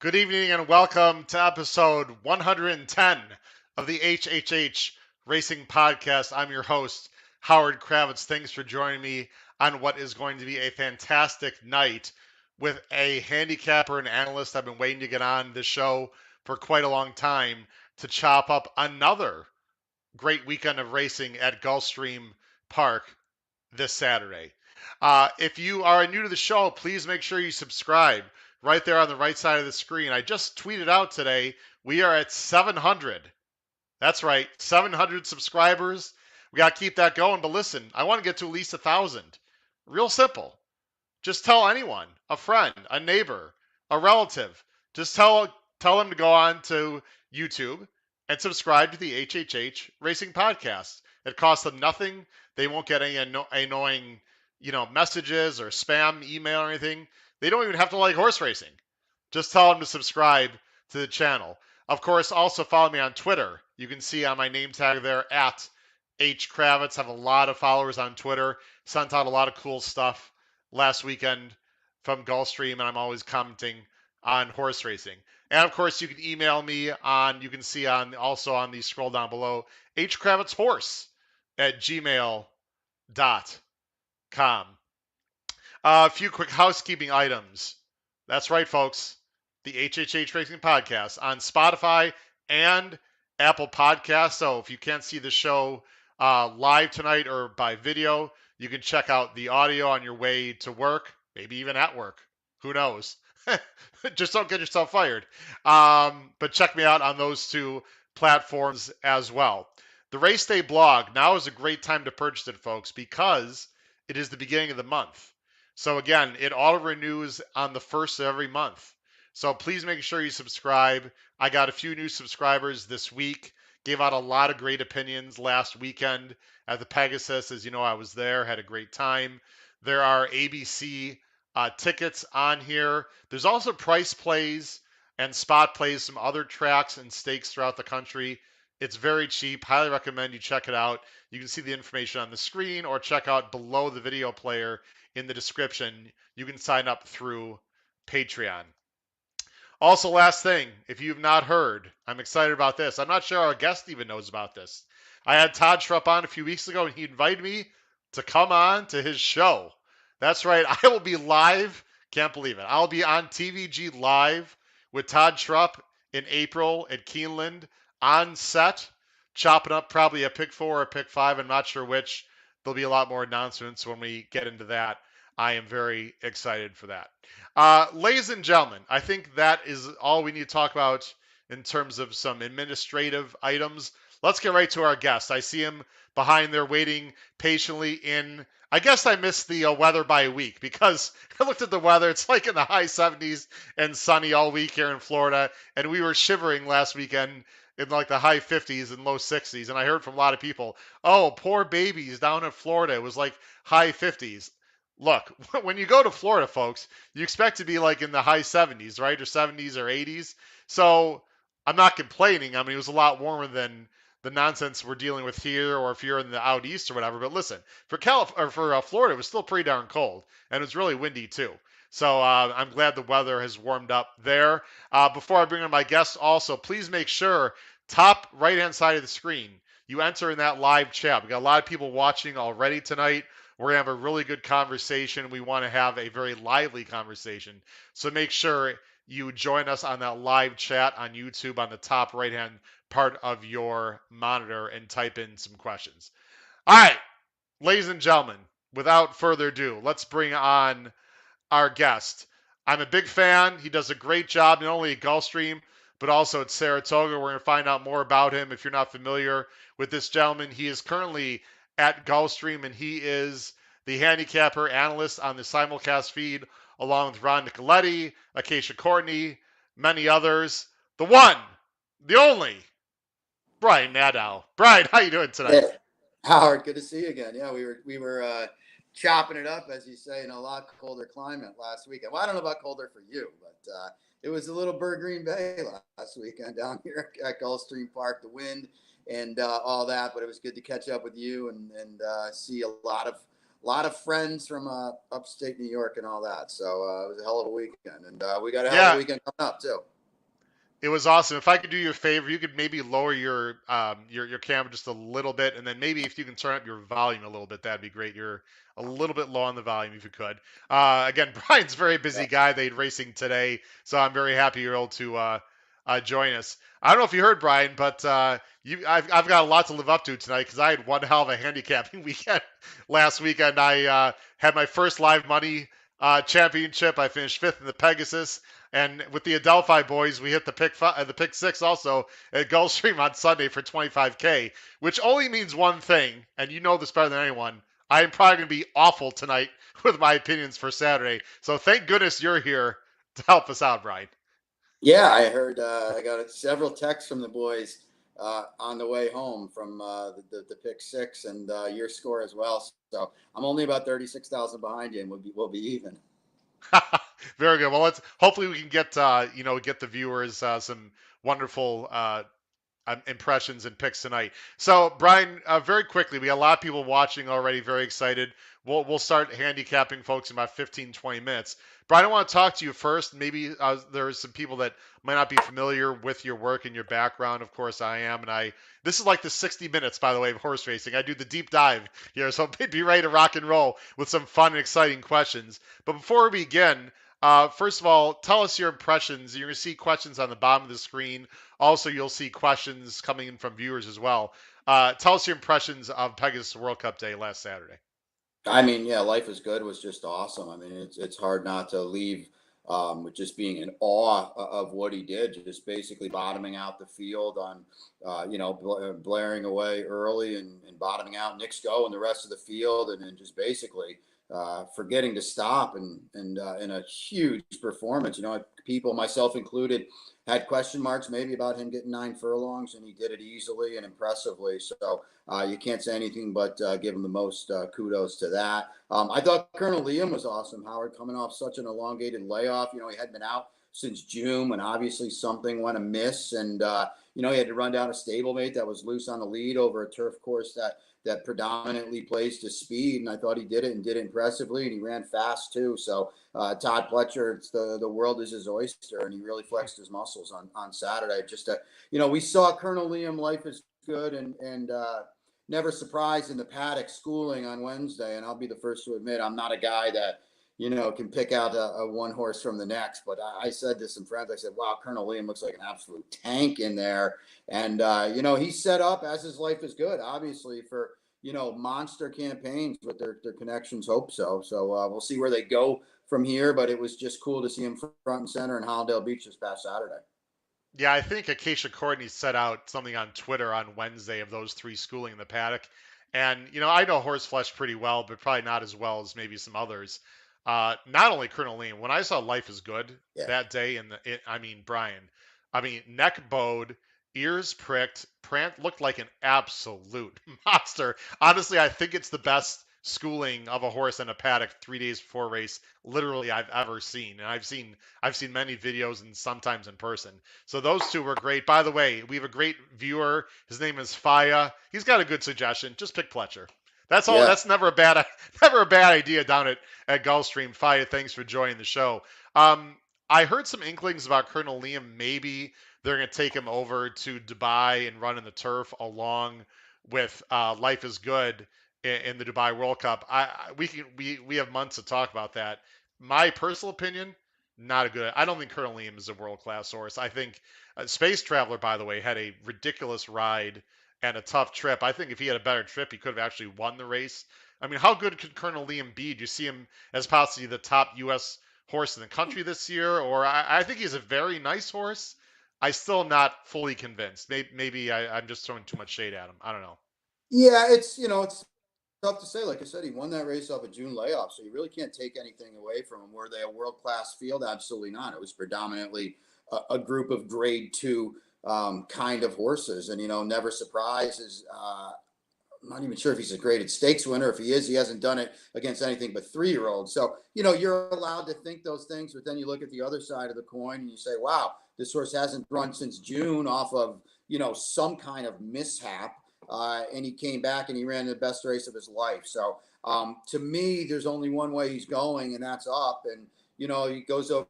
Good evening and welcome to episode 110 of the HHH Racing Podcast. I'm your host, Howard Kravitz. Thanks for joining me on what is going to be a fantastic night with a handicapper and analyst. I've been waiting to get on the show for quite a long time to chop up another great weekend of racing at Gulfstream Park this Saturday. If you are new to the show, please make sure you subscribe right there on the right side of the screen. I just tweeted out today, we are at 700. That's right, 700 subscribers. We got to keep that going. But listen, I want to get to at least 1,000. Real simple. Just tell anyone, a friend, a neighbor, a relative. Just tell them to go on to YouTube and subscribe to the HHH Racing Podcast. It costs them nothing. They won't get any annoying, messages or spam email or anything. They don't even have to like horse racing. Just tell them to subscribe to the channel. Of course, also follow me on Twitter. You can see on my name tag there at H Kravitz. Have a lot of followers on Twitter. Sent out a lot of cool stuff last weekend from Gulfstream, and I'm always commenting on horse racing. And of course, you can email me on, you can see also on the scroll down below, hkravitzhorse@gmail.com. A few quick housekeeping items. That's right, folks. The HHH Racing Podcast on Spotify and Apple Podcasts. So if you can't see the show live tonight or by video, you can check out the audio on your way to work, maybe even at work. Who knows? Just don't get yourself fired. But check me out on those two platforms as well. The Race Day blog, now is a great time to purchase it, folks, because it is the beginning of the month. So again, it auto renews on the first of every month. So please make sure you subscribe. I got a few new subscribers this week. Gave out a lot of great opinions last weekend at the Pegasus. As you know, I was there, had a great time. There are ABC tickets on here. There's also price plays and spot plays, some other tracks and stakes throughout the country. It's very cheap. Highly recommend you check it out. You can see the information on the screen or check out below the video player in the description. You can sign up through Patreon. Also, last thing, if you've not heard, I'm excited about this. I'm not sure our guest even knows about this. I had Todd Schrupp on a few weeks ago, and he invited me to come on to his show. That's right, I will be live. Can't believe it. I'll be on TVG Live with Todd Schrupp in April at Keeneland on set, chopping up probably a pick 4 or a pick 5. I'm not sure which. There'll be a lot more announcements when we get into that. I am very excited for that. Ladies and gentlemen, I think that is all we need to talk about in terms of some administrative items. Let's get right to our guest. I see him behind there waiting patiently in, I guess I missed the weather by a week because I looked at the weather. It's like in the high 70s and sunny all week here in Florida. And we were shivering last weekend in like the high 50s and low 60s. And I heard from a lot of people, oh, poor babies down in Florida. It was like high 50s. Look, when you go to Florida, folks, you expect to be like in the high 70s, right? Or 70s or 80s. So I'm not complaining. I mean, it was a lot warmer than the nonsense we're dealing with here, or if you're in the out east or whatever. But listen, for Florida, it was still pretty darn cold, and it was really windy too. So I'm glad the weather has warmed up there. Before I bring on my guests, also, please make sure, top right-hand side of the screen, you enter in that live chat. We got a lot of people watching already tonight. We're going to have a really good conversation. We want to have a very lively conversation. So make sure you join us on that live chat on YouTube on the top right-hand part of your monitor and type in some questions. All right, ladies and gentlemen, without further ado, let's bring on our guest. I'm a big fan. He does a great job, not only at Gulfstream, but also at Saratoga. We're going to find out more about him. If you're not familiar with this gentleman, he is currently at Gulfstream, and he is the handicapper analyst on the simulcast feed, along with Ron Nicoletti, Acacia Courtney, many others. The one, the only, Brian Nadeau. Brian, how you doing tonight? Hey, Howard, good to see you again. Yeah, we were chopping it up, as you say, in a lot colder climate last weekend. Well, I don't know about colder for you, but it was a little Bird Green Bay last weekend down here at Gulfstream Park. The wind and all that, but it was good to catch up with you and see a lot of friends from upstate New York and all that. So it was a hell of a weekend, and we got a hell of a weekend coming up too. It was awesome. If I could do you a favor, you could maybe lower your camera just a little bit, and then maybe if you can turn up your volume a little bit, that'd be great. You're a little bit low on the volume if you could. Again, Brian's a very busy guy. They had racing today, so I'm very happy you're able to join us. I don't know if you heard Brian, but I've got a lot to live up to tonight because I had one hell of a handicapping weekend last weekend. I had my first live money championship. I finished fifth in the Pegasus. And with the Adelphi boys, we hit the pick six also at Gulfstream on Sunday for 25K, which only means one thing, and you know this better than anyone. I am probably going to be awful tonight with my opinions for Saturday. So thank goodness you're here to help us out, Brian. Yeah, I heard. I got several texts from the boys on the way home from the pick six and your score as well. So I'm only about 36,000 behind you, and we'll be even. Very good. Well, let's hopefully we can get get the viewers some wonderful impressions and picks tonight. So, Brian, very quickly, we got a lot of people watching already, very excited. We'll start handicapping folks in about 15, 20 minutes. Brian, I want to talk to you first. Maybe there are some people that might not be familiar with your work and your background. Of course, I am, and this is like the 60 minutes, by the way, of horse racing. I do the deep dive here, so be ready to rock and roll with some fun and exciting questions. But before we begin, first of all, tell us your impressions. You're going to see questions on the bottom of the screen. Also, you'll see questions coming in from viewers as well. Tell us your impressions of Pegasus World Cup Day last Saturday. I mean, yeah, Life is Good was just awesome. I mean, it's hard not to leave with just being in awe of what he did, just basically bottoming out the field on, blaring away early and bottoming out Nick's go and the rest of the field, and then just basically forgetting to stop and in a huge performance. People, myself included, had question marks maybe about him getting 9 furlongs, and he did it easily and impressively. So you can't say anything but give him the most kudos to that. I thought Colonel Liam was awesome, Howard, coming off such an elongated layoff. He hadn't been out since June when obviously something went amiss. And, he had to run down a stablemate that was loose on the lead over a turf course that predominantly plays to speed. And I thought he did it and did it impressively. And he ran fast too. So Todd Pletcher, it's the world is his oyster. And he really flexed his muscles on Saturday. We saw Colonel Liam, Life is Good, and never surprised in the paddock schooling on Wednesday. And I'll be the first to admit I'm not a guy that can pick out a one horse from the next. But I said to some friends, I said, wow, Colonel Liam looks like an absolute tank in there. And, he's set up, as his Life is Good, obviously, for, monster campaigns with their connections. Hope so. So we'll see where they go from here. But it was just cool to see him front and center in Hollandale Beach this past Saturday. Yeah, I think Acacia Courtney set out something on Twitter on Wednesday of those three schooling in the paddock. And, I know horseflesh pretty well, but probably not as well as maybe some others. Not only Colonel Liam, when I saw Life is Good Yeah. that day, Brian, neck bowed, ears pricked, Prant looked like an absolute monster. Honestly, I think it's the best schooling of a horse in a paddock 3 days before race, literally I've ever seen. And I've seen many videos and sometimes in person. So those two were great. By the way, we have a great viewer. His name is Faya. He's got a good suggestion. Just pick Pletcher. That's all. Yeah. That's never a bad never a bad idea down at Gulfstream. Faya, thanks for joining the show. I heard some inklings about Colonel Liam. Maybe they're going to take him over to Dubai and run in the turf along with Life is Good in the Dubai World Cup. We have months to talk about that. My personal opinion, not a good. I don't think Colonel Liam is a world class horse. I think Space Traveler, by the way, had a ridiculous ride and a tough trip. I think if he had a better trip, he could have actually won the race. How good could Colonel Liam be? Do you see him as possibly the top U.S. horse in the country this year? Or I think he's a very nice horse. I still am not fully convinced. Maybe I'm just throwing too much shade at him. I don't know. Yeah, it's tough to say. Like I said, he won that race off a June layoff, so you really can't take anything away from him. Were they a world class field? Absolutely not. It was predominantly a group of grade two kind of horses, and never surprises. I'm not even sure if he's a graded stakes winner. If he is, he hasn't done it against anything but 3-year-olds. So, you're allowed to think those things, but then you look at the other side of the coin and you say, wow, this horse hasn't run since June off of, some kind of mishap. And he came back and he ran the best race of his life. So to me, there's only one way he's going, and that's up. And, he goes over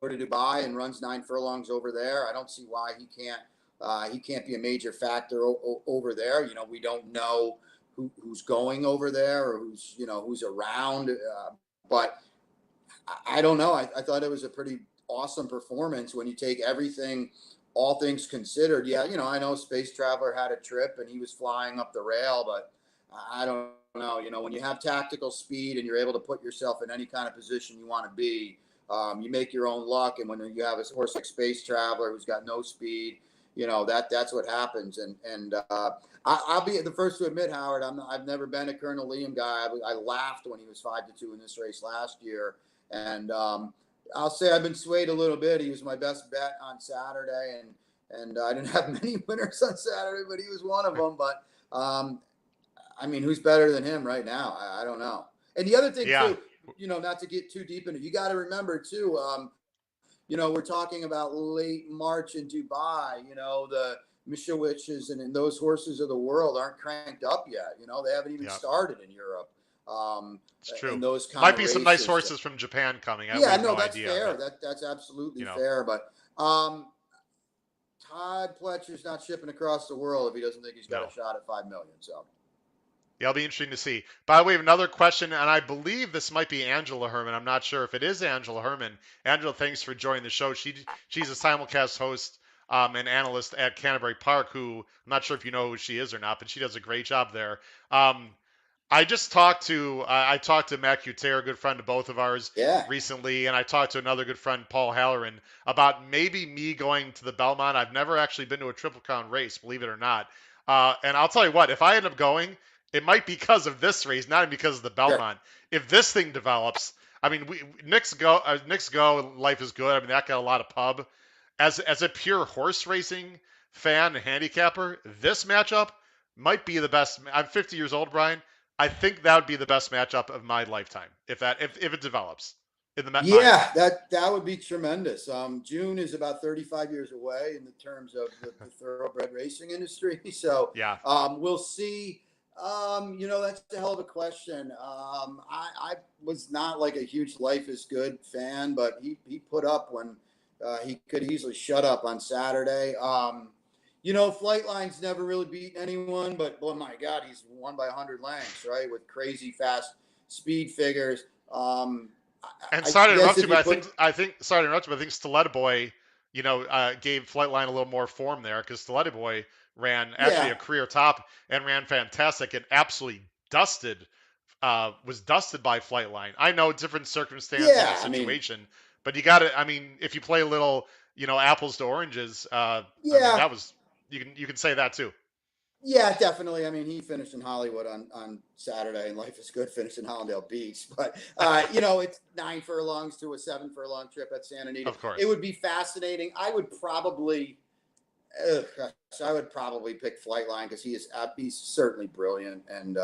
to Dubai and runs 9 furlongs over there. I don't see why he can't be a major factor over there. We don't know who's going over there or who's around, but I don't know. I thought it was a pretty awesome performance when you take everything, all things considered. Yeah, I know Space Traveler had a trip and he was flying up the rail, but I don't know. When you have tactical speed and you're able to put yourself in any kind of position you want to be, you make your own luck. And when you have a horse like Space Traveler who's got no speed, that's what happens. And I'll be the first to admit, Howard, I've never been a Colonel Liam guy. I laughed when he was 5-2 in this race last year. And I'll say I've been swayed a little bit. He was my best bet on Saturday, and I didn't have many winners on Saturday, but he was one of them. But I mean, who's better than him right now? I don't know. And the other thing Yeah. too, not to get too deep into it, you got to remember too. We're talking about late March in Dubai. The Mishawiches and those horses of the world aren't cranked up yet. They haven't even Yeah. started in Europe. It's true. And those kind Might of be some races. nice horses from Japan coming. We Yeah, have no, no that's idea. fair. But, That's absolutely fair. But Todd Pletcher's not shipping across the world if he doesn't think he's got a shot at $5 million. So. Yeah, it'll be interesting to see. By the way, we have another question, and I believe this might be Angela Herman. I'm not sure if it is Angela Herman. Angela, thanks for joining the show. She's a simulcast host and analyst at Canterbury Park, who I'm not sure if you know who she is or not, but she does a great job there. I talked to Matt Cutera, a good friend of both of ours, recently, and I talked to another good friend, Paul Halloran, about maybe me going to the Belmont. I've never actually been to a Triple Crown race, believe it or not. And I'll tell you what, if I end up going, it might be because of this race, not because of the Belmont. Sure. If this thing develops, I mean, Nick's go, life is good. I mean, that got a lot of pub. As a pure horse racing fan and handicapper, this matchup might be the best. I'm 50 years old, Brian. I think that would be the best matchup of my lifetime if it develops. That would be tremendous. June is about 35 years away in the terms of the thoroughbred racing industry. So yeah, we'll see. That's a hell of a question. I was not like a huge Life is Good fan, but he put up when he could easily shut up on Saturday. Flightline's never really beaten anyone, but boy, my God, he's won by 100 lengths, right? With crazy fast speed figures. And sorry to interrupt you, but I think Stiletto Boy, gave Flightline a little more form there because Stiletto Boy ran actually a career top and ran fantastic and absolutely was dusted by Flightline. I know different circumstance, different situation, but you got to. I mean, if you play a little, apples to oranges, I mean, that was you can say that too. Yeah, definitely. I mean, he finished in Hollywood on Saturday, and Life is Good finished in Hollandale Beach. But it's 9 furlongs to a 7 furlong trip at Santa Anita. Of course, it would be fascinating. I would probably pick Flightline because he's certainly brilliant. And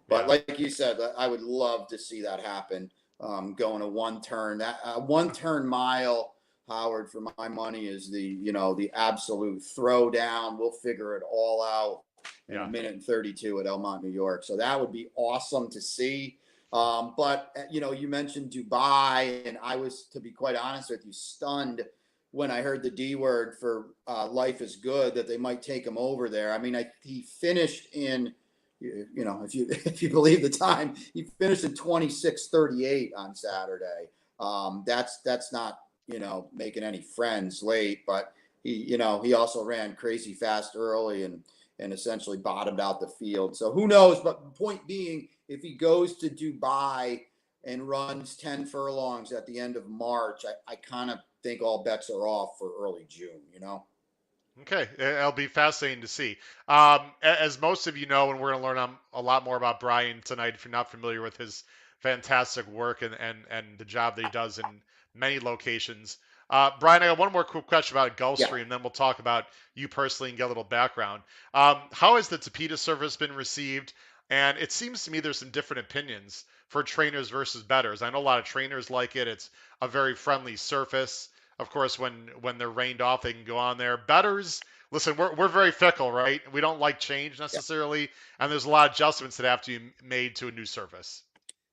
but like you said, I would love to see that happen. Going a one turn mile. Howard, for my money, is the absolute throwdown. We'll figure it all out in a minute and 32 at Elmont, New York. So that would be awesome to see. But you mentioned Dubai, and I was, to be quite honest with you, stunned when I heard the D word for Life is Good that they might take him over there. I mean, he finished in, if you believe the time, he finished in 26:38 on Saturday. That's not making any friends late, but he also ran crazy fast early and essentially bottomed out the field. So who knows? But the point being, if he goes to Dubai and runs 10 furlongs at the end of March, I kind of think all bets are off for early June, Okay, it'll be fascinating to see. As most of you know, and we're going to learn a lot more about Brian tonight if you're not familiar with his fantastic work and the job that he does in many locations. Brian, I got one more quick question about Gulfstream, and then we'll talk about you personally and get a little background. How has the Tapeta surface been received? And it seems to me there's some different opinions for trainers versus bettors. I know a lot of trainers like it. It's a very friendly surface. Of course, when they're rained off, they can go on there. Bettors, listen, we're very fickle, right? We don't like change necessarily, and there's a lot of adjustments that have to be made to a new surface.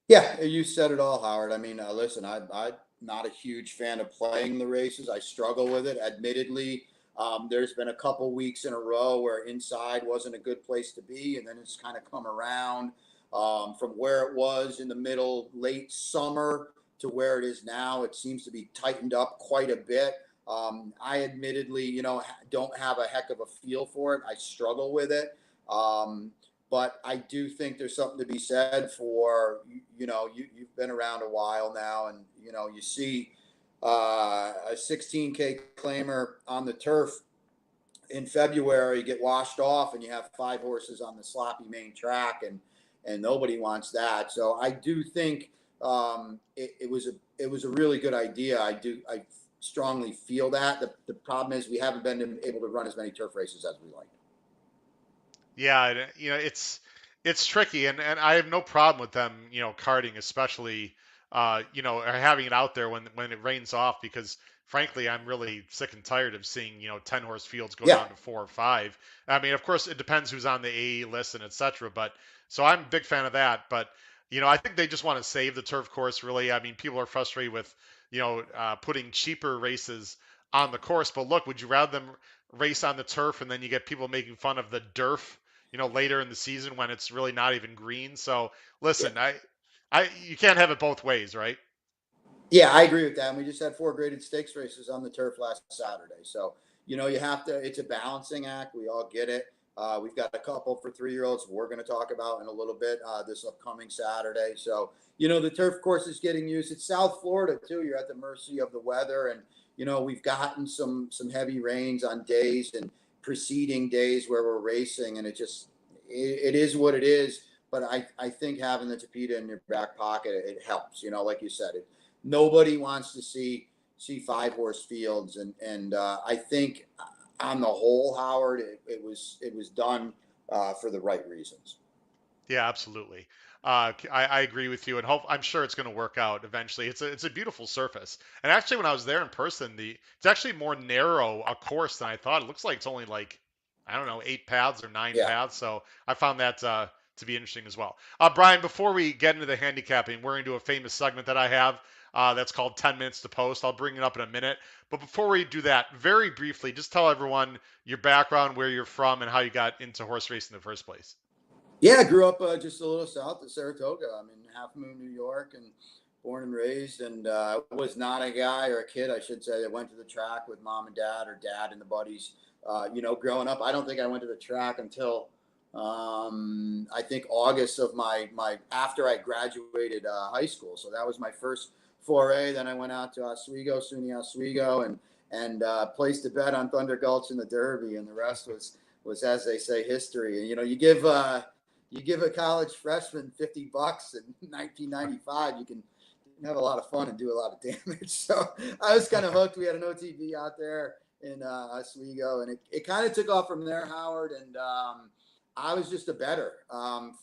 Yeah, you said it all, Howard. I mean, listen, not a huge fan of playing the races. I struggle with it, admittedly. There's been a couple weeks in a row where inside wasn't a good place to be, and then it's kind of come around from where it was in the middle, late summer to where it is now. It seems to be tightened up quite a bit. I admittedly, don't have a heck of a feel for it. I struggle with it. But I do think there's something to be said for, you've been around a while now, and, you see a 16K claimer on the turf in February get washed off, and you have 5 horses on the sloppy main track, and nobody wants that. So I do think it was a really good idea. I strongly feel that. The problem is we haven't been able to run as many turf races as we like. Yeah, it's tricky, and I have no problem with them, karting, especially, or having it out there when it rains off, because frankly, I'm really sick and tired of seeing, 10 horse fields go Yeah, down to 4 or 5. I mean, of course, it depends who's on the AE list and etc. But so I'm a big fan of that. But I think they just want to save the turf course. Really, I mean, people are frustrated with, putting cheaper races on the course. But look, would you rather them race on the turf and then you get people making fun of the DERF, later in the season when it's really not even green. So yeah. listen, you can't have it both ways, right? Yeah, I agree with that. And we just had 4 graded stakes races on the turf last Saturday. So, you have to, it's a balancing act. We all get it. We've got a couple for 3-year-olds we're going to talk about in a little bit this upcoming Saturday. So, the turf course is getting used. It's South Florida, too. You're at the mercy of the weather. And, we've gotten some heavy rains on days and preceding days where we're racing. And it is what it is. But I think having the Tapeta in your back pocket, it helps. Like you said, nobody wants to see 5 horse fields, and I think on the whole, Howard, it was done for the right reasons. Yeah, absolutely. I agree with you, and I'm sure it's going to work out eventually. It's a beautiful surface, and actually, when I was there in person, it's actually more narrow a course than I thought. It looks like it's only like, I don't know, 8 paths or nine Yeah. paths. So I found that to be interesting as well. Brian, before we get into the handicapping, we're going to do a famous segment that I have that's called 10 minutes to post. I'll bring it up in a minute, but before we do that, very briefly, just tell everyone your background, where you're from, and how you got into horse racing in the first place. Yeah, I grew up just a little south of Saratoga. I'm in Half Moon, New York, and born and raised. And was not a guy, or a kid, I should say, that went to the track with mom and dad, or dad and the buddies. Growing up, I don't think I went to the track until I think August of my after I graduated high school. So that was my first foray. Then I went out to Oswego, SUNY Oswego, and placed a bet on Thunder Gulch in the Derby, and the rest was, as they say, history. And you give a college freshman $50 in 1995, you can have a lot of fun and do a lot of damage. So I was kind of hooked. We had an OTB out there in Oswego, and it kind of took off from there, Howard. And I was just a bettor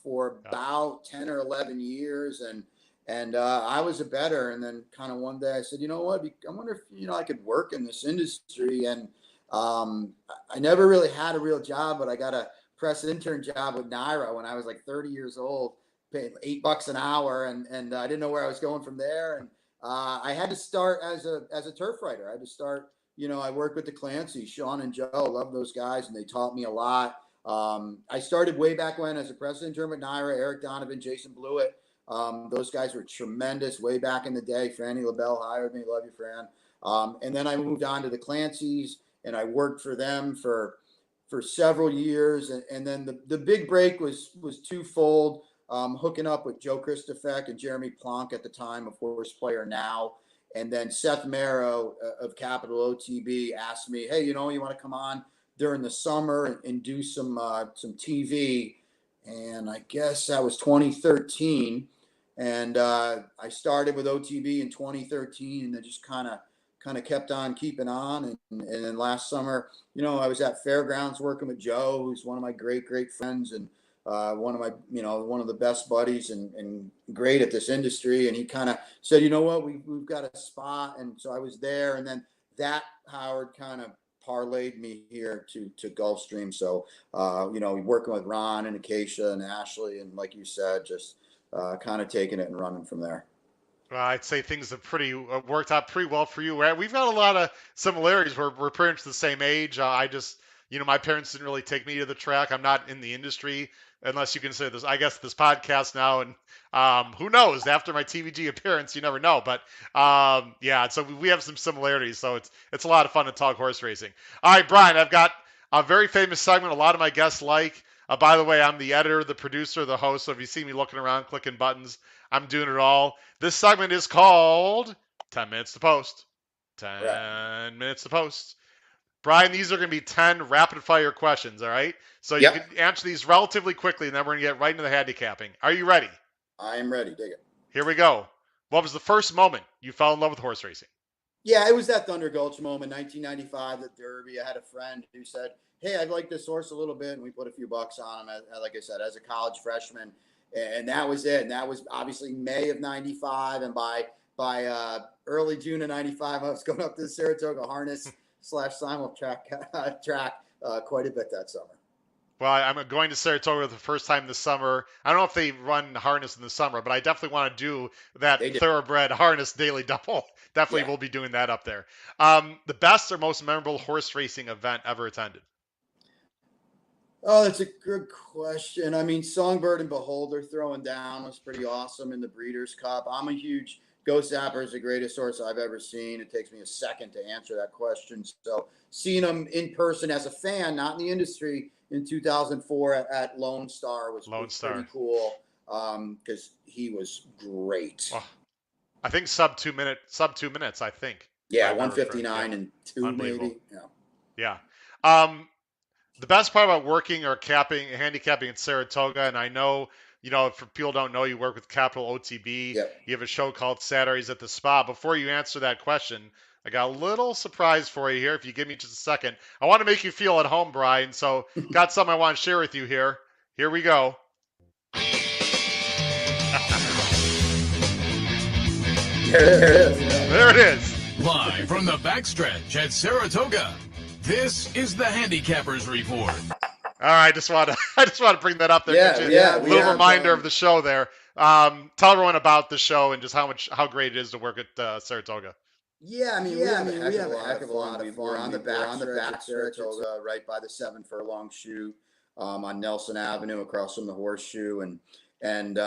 for Yeah. about 10 or 11 years, and I was a bettor. And then kind of one day I said, you know what? I wonder if I could work in this industry. And I never really had a real job, but I got a press intern job with Naira when I was like 30 years old, paid $8 an hour, and I didn't know where I was going from there. And I had to start as a turf writer. I had to start. I worked with the Clancy, Sean and Joe. Love those guys, and they taught me a lot. I started way back when as a press intern with Naira, Eric Donovan, Jason Blewett. Those guys were tremendous way back in the day. Franny LaBelle hired me. Love you, Fran. And then I moved on to the Clancy's, and I worked for them for several years. And then the big break was twofold. Hooking up with Joe Christofek and Jeremy Plonk at the time, of Horse Player Now. And then Seth Marrow of Capital OTB asked me, hey, you want to come on during the summer and do some TV. And I guess that was 2013. And I started with OTB in 2013, and then just kind of kept on keeping on. And then last summer, I was at Fairgrounds working with Joe, who's one of my great friends, and one of the best buddies, and great at this industry. And he kind of said, you know what, we've got a spot. And so I was there. And then that, Howard, kind of parlayed me here to Gulfstream. So, working with Ron and Acacia and Ashley, and like you said, just kind of taking it and running from there. Well, I'd say things have pretty worked out pretty well for you. We've got a lot of similarities. We're pretty much the same age. I just, my parents didn't really take me to the track. I'm not in the industry unless you consider this. I guess this podcast now, and who knows? After my TVG appearance, you never know. But yeah, so we have some similarities. So it's a lot of fun to talk horse racing. All right, Brian, I've got a very famous segment. A lot of my guests like. By the way, I'm the editor, the producer, the host. So if you see me looking around, clicking buttons, I'm doing it all. This segment is called 10 Minutes to Post. Right. 10 minutes to post. Brian, these are going to be 10 rapid fire questions, all right? So you Yep. can answer these relatively quickly, and then we're going to get right into the handicapping. Are you ready? I am ready. Dig it. Here we go. What was the first moment you fell in love with horse racing? Yeah, it was that Thunder Gulch moment, 1995, the Derby. I had a friend who said, "Hey, I'd like this horse a little bit," and we put a few bucks on him. Like I said, as a college freshman, and that was it. And that was obviously May of '95, and by early June of '95, I was going up to the Saratoga Harness / Simul track quite a bit that summer. Well, I'm going to Saratoga the first time this summer. I don't know if they run harness in the summer, but I definitely want to do They that did. thoroughbred harness daily double. Definitely Yeah. will be doing that up there. The best or most memorable horse racing event ever attended? Oh, that's a good question. I mean, Songbird and Beholder throwing down was pretty awesome in the Breeders' Cup. I'm a huge Ghost Zapper is the greatest horse I've ever seen. It takes me a second to answer that question. So, seeing him in person as a fan, not in the industry, in 2004 at Lone Star Lone was pretty Star. cool because he was great. Oh, I think sub 2 minutes. I think if I Yeah, remember correct. Yeah, 159 and two unbelievable. maybe. Yeah. Yeah. Um, the best part about working or handicapping at Saratoga, and I know, for people who don't know, you work with Capital OTB. Yep. You have a show called Saturdays at the Spa. Before you answer that question, I got a little surprise for you here. If you give me just a second, I want to make you feel at home, Brian. So, got something I want to share with you here. Here we go. There it is. There it is. Live from the backstretch at Saratoga, this is the Handicappers Report. All right, I just want to bring that up there. Yeah. A little reminder of the show there. Tell everyone about the show and just how great it is to work at Saratoga. Yeah, I mean, we have a heck of a lot of fun. We're on the back stretch. It's right by the 7 furlong chute on Nelson Avenue, across from the Horseshoe, and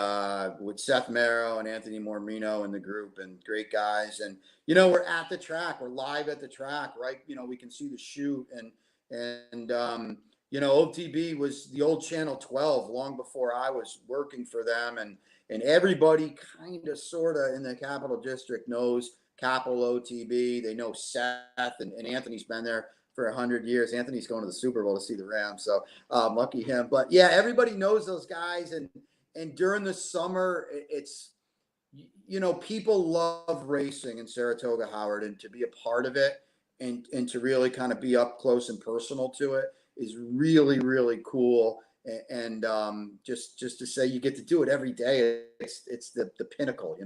with Seth Merrow and Anthony Mormino in the group, and great guys. And we're at the track. We're live at the track, right? We can see the chute, and OTB was the old Channel 12 long before I was working for them, and everybody kind of sort of in the Capital District knows Capital OTB. They know Seth, and Anthony's been there for 100 years. Anthony's going to the Super Bowl to see the Rams, so lucky him. But yeah, everybody knows those guys, and during the summer, it's people love racing in Saratoga, Howard, and to be a part of it, and to really kind of be up close and personal to it is really, really cool. And just to say you get to do it every day, it's the pinnacle,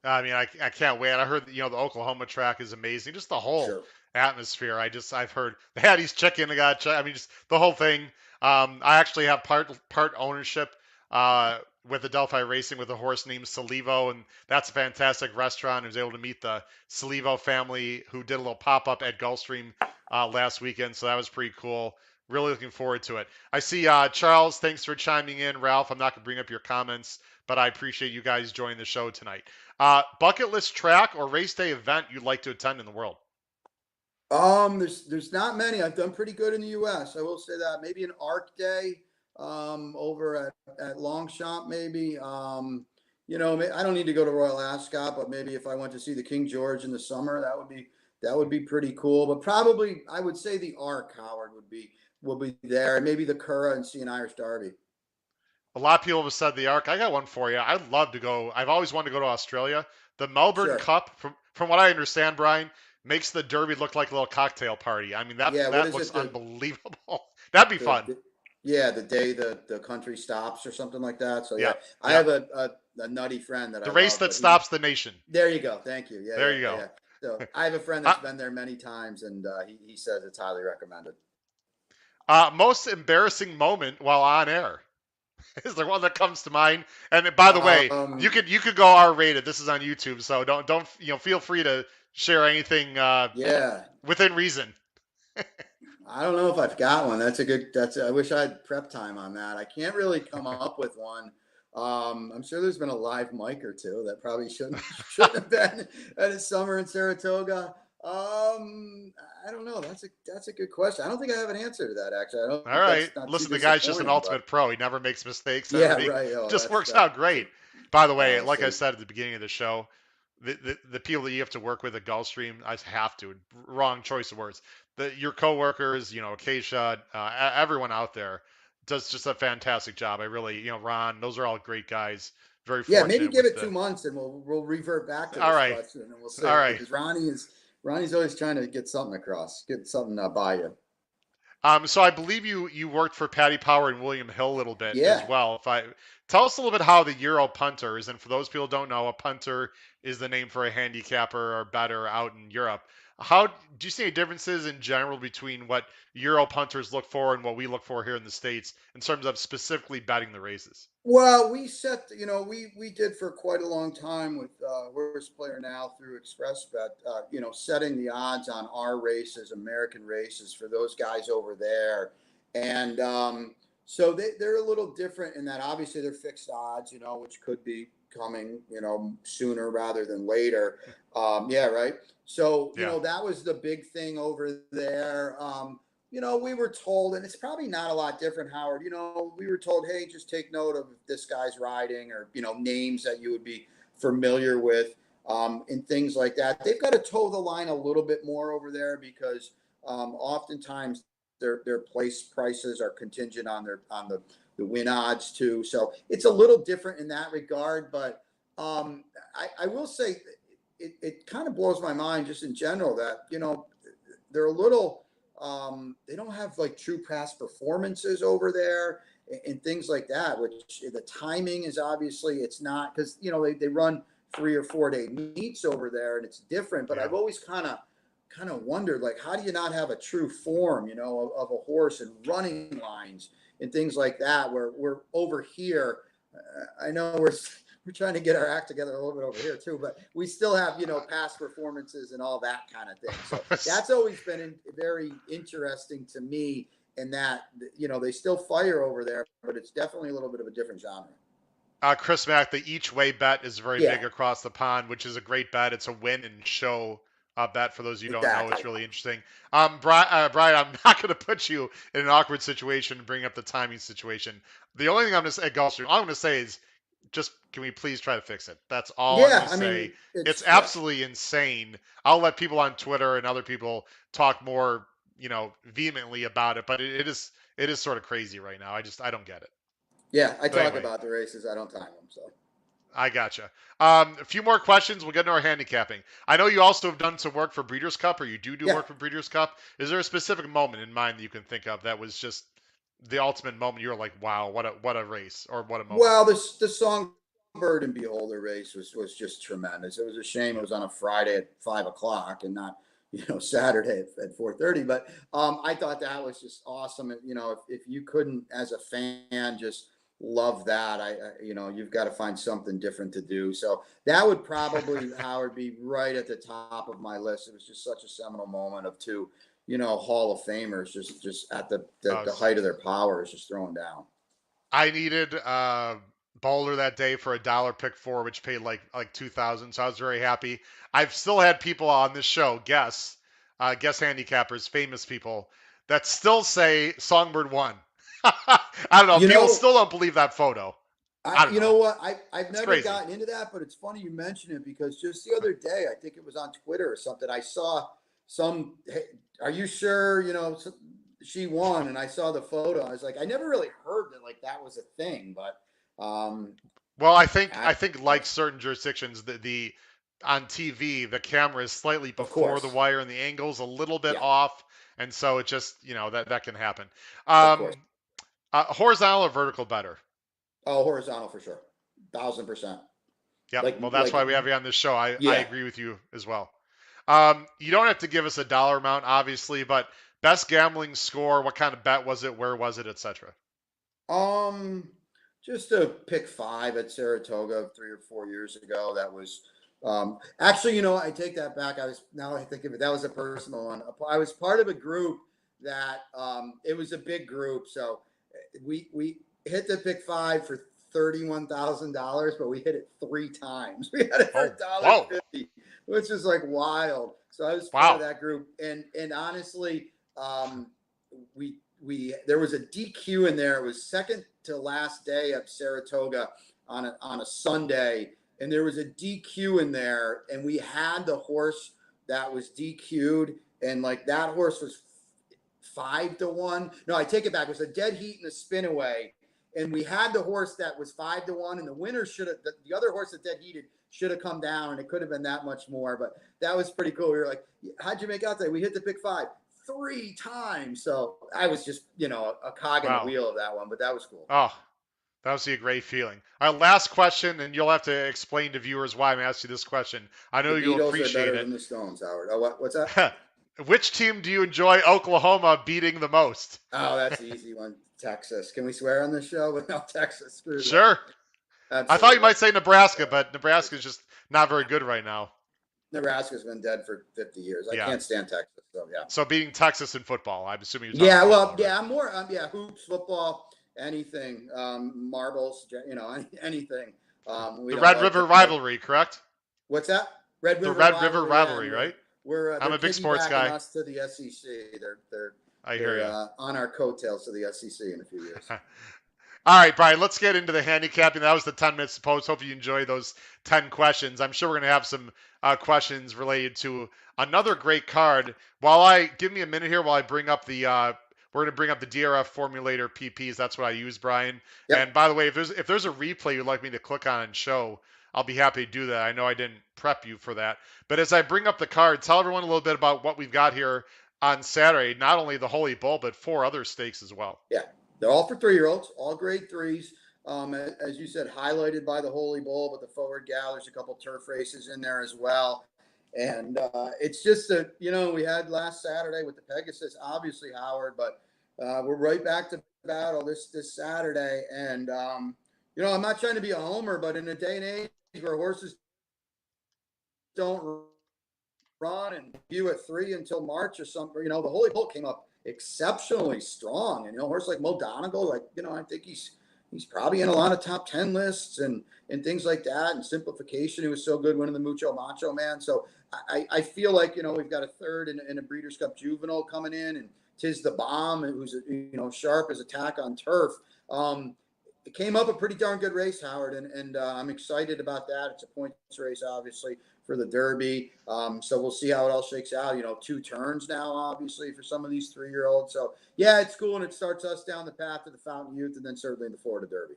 I mean, I can't wait. I heard that, the Oklahoma track is amazing. Just the whole Sure. atmosphere. I've heard the Hattie's chicken. I mean, just the whole thing. I actually have part ownership with Adelphi Racing with a horse named Salivo, and that's a fantastic restaurant. I was able to meet the Salivo family who did a little pop up at Gulfstream last weekend, so that was pretty cool. Really looking forward to it. I see Charles. Thanks for chiming in, Ralph. I'm not gonna bring up your comments, but I appreciate you guys joining the show tonight. Bucket list track or race day event you'd like to attend in the world? There's not many. I've done pretty good in the U.S. I will say that. Maybe an ARC day, over at Longchamp, maybe. I don't need to go to Royal Ascot, but maybe if I went to see the King George in the summer, that would be pretty cool. But probably I would say the ARC, Howard, would be there, and maybe the Curragh and see an Irish Derby. A lot of people have said the Arc. I got one for you. I'd love to go. I've always wanted to go to Australia. The Melbourne Sure. Cup, from what I understand, Brian, makes the Derby look like a little cocktail party. I mean, Yeah. What that is looks it? unbelievable. That'd be fun. The day the country stops or something like that. So yeah, Yeah, I yeah. have a nutty friend that The I race love, that but stops the nation. there you go. Thank you. Yeah. There Yeah. you Yeah. go. Yeah. So I have a friend that's been there many times, and he says it's highly recommended. Most embarrassing moment while on air. Is there one that comes to mind? And by the way, you could go R-rated. This is on YouTube, so don't feel free to share anything yeah. within reason. I don't know if I've got one. I wish I had prep time on that. I can't really come up with one. I'm sure there's been a live mic or two that probably shouldn't have been at a summer in Saratoga. I don't know. That's a good question. I don't think I have an answer to that, actually. I don't All think right. that's not too Listen, the guy's just an disappointing, but ultimate pro. He never makes mistakes and yeah, everything right. Oh, just works that's out great. By the way, like I see. said at the beginning of the show, the people that you have to work with at Gulfstream, I have to. Wrong choice of words. Your coworkers, Acacia, everyone out there does just a fantastic job. I really, Ron, those are all great guys. Very Yeah, maybe fortunate give with it the. 2 months and we'll revert back to All this right, question and we'll all see right. because Ronnie's always trying to get something across, get something by you. So I believe you worked for Patty Power and William Hill a little bit as Yeah. well. If I tell us a little bit how the Euro punter is, and for those people who don't know, a punter is the name for a handicapper or better out in Europe. How do you see any differences in general between what Euro punters look for and what we look for here in the States in terms of specifically betting the races? Well, we did for quite a long time with Worst Player Now through ExpressBet, setting the odds on our races, American races for those guys over there. And so they're a little different in that obviously they're fixed odds, which could be coming, sooner rather than later. Yeah, right. So, Yeah, that was the big thing over there. We were told, and it's probably not a lot different, Howard. We were told, hey, just take note of if this guy's riding or, names that you would be familiar with, and things like that. They've got to toe the line a little bit more over there because oftentimes their place prices are contingent on the win odds too. So it's a little different in that regard. But I will say it kind of blows my mind just in general that, they're a little they don't have like true past performances over there and things like that, which the timing is obviously it's not because they run 3 or 4 day meets over there and it's different. But yeah. I've always kind of wondered like how do you not have a true form of a horse and running lines and things like that where we're over here. I know we're trying to get our act together a little bit over here too, but we still have past performances and all that kind of thing. So that's always been very interesting to me. In that they still fire over there, but it's definitely a little bit of a different genre. Chris Mack, the each way bet is very Yeah, big across the pond, which is a great bet. It's a win and show bet for those of you who don't know. exactly. It's really interesting. Brian, I'm not going to put you in an awkward situation and bring up the timing situation. The only thing I'm going to say at Gulfstream, all I'm going to say is just can we please try to fix it? That's all I'm going Yeah, to I say. mean It's it's yeah. absolutely insane. I'll let people on Twitter and other people talk more, vehemently about it, but it is sort of crazy right now. I don't get it. Yeah, I But talk anyway, about the races. I don't time them. So I gotcha. A few more questions. We'll get into our handicapping. I know you also have done some work for Breeders' Cup, or you do yeah. work for Breeders' Cup. Is there a specific moment in mind that you can think of that was just the ultimate moment? You were like, "Wow, what a race, or what a moment." Well, the Songbird and Beholder race was just tremendous. It was a shame it Yep. was on a Friday at 5 o'clock and not Saturday at 4:30. But I thought that was just awesome. And, if you couldn't as a fan just love that, you've got to find something different to do. So that would probably Howard be right at the top of my list. It was just such a seminal moment of two Hall of Famers just at the Was height of their powers, just throwing down. I needed Boulder that day for $1 pick four, which paid like 2,000. So I was very happy. I've still had people on this show guess handicappers, famous people that still say Songbird won. I don't know. You People know, still don't believe that photo. I don't you know. know what? I've It's never crazy. gotten into that, but it's funny you mention it because just the other day, I think it was on Twitter or something. I saw some. Hey, are you sure? She won, and I saw the photo. I was like, I never really heard that like that was a thing, but Well, I think I, I think like certain jurisdictions, the on TV the camera is slightly of before the course, wire and the angle's a little bit yeah, off, and so it just that can happen. of course. Um, Horizontal or vertical better? Oh, horizontal for sure, 1,000%. Yep. Like Well, that's like why we have you on this show. I yeah. agree with you as well. You don't have to give us a dollar amount, obviously, but best gambling score, what kind of bet was it, where was it, etc. Um, Just a pick 5 at Saratoga 3 or 4 years ago. That was actually, I take that back. Now I think of it. That was a personal one. I was part of a group that it was a big group, so we hit the pick 5 for $31,000, but we hit it 3 times. We had it for Oh, whoa. $1.50, which is like wild. So I was part of Wow. that group, and honestly, we there was a DQ in there. It was second to last day of Saratoga on a Sunday, and there was a DQ in there, and we had the horse that was DQ'd, and like that horse was 5-1. No, I take it back. It was a dead heat and a spin away, and we had the horse that was 5-1, and the winner should have the other horse that dead heated should have come down, and it could have been that much more. But that was pretty cool. We were like, "How'd you make out today?" We hit the pick 5 3 times. So I was just, a cog in the Wow. wheel of that one, but that was cool. Oh, that was a great feeling. All right, last question, and you'll have to explain to viewers why I'm asking you this question. I know The you'll Beatles are appreciate better than the Stones, Howard. Oh, what's that? it. Which team do you enjoy Oklahoma beating the most? Oh, that's an easy one. Texas. Can we swear on this show? But no, Texas. Screw that. Sure. Absolutely. I thought you might say Nebraska, but Nebraska's just not very good right now. Nebraska's been dead for 50 years. I can't stand Texas. So, yeah. So beating Texas in football, I'm assuming you're talking about football, yeah, I'm more, hoops, football, anything, marbles, anything. The Red River rivalry, correct? What's that? Red River the Red River rivalry, right? I'm a big sports guy. Us to the SEC. I hear you. On our coattails to the SEC in a few years. All right, Brian, let's get into the handicapping. That was the 10 minutes post. Hope you enjoyed those 10 questions. I'm sure we're going to have some questions related to another great card. Give me a minute here while I bring up we're going to bring up the DRF Formulator PPs. That's what I use, Brian. Yep. And by the way, if there's a replay you'd like me to click on and show, I'll be happy to do that. I know I didn't prep you for that. But as I bring up the card, tell everyone a little bit about what we've got here on Saturday. Not only the Holy Bull, but 4 other stakes as well. Yeah. They're all for 3-year-olds, all grade 3s. As you said, highlighted by the Holy Bull, but the Forward Gal, there's a couple turf races in there as well. And it's just we had last Saturday with the Pegasus, obviously, Howard, but we're right back to battle this Saturday. And, I'm not trying to be a homer, but in a day and age where horses don't run and view at 3 until March or something, the Holy Bull came up exceptionally strong. And, a horse like Mo Donegal, I think he's probably in a lot of top 10 lists and things like that. And Simplification, he was so good winning the Mucho Macho Man. So I feel like, we've got a third in a Breeders' Cup Juvenile coming in, and Tis the Bomb, who's, sharp as attack on turf. It came up a pretty darn good race, Howard, and I'm excited about that. It's a points race, obviously, for the Derby. So we'll see how it all shakes out. 2 turns now, obviously, for some of these 3-year-olds. So, yeah, it's cool, and it starts us down the path to the Fountain Youth and then certainly the Florida Derby.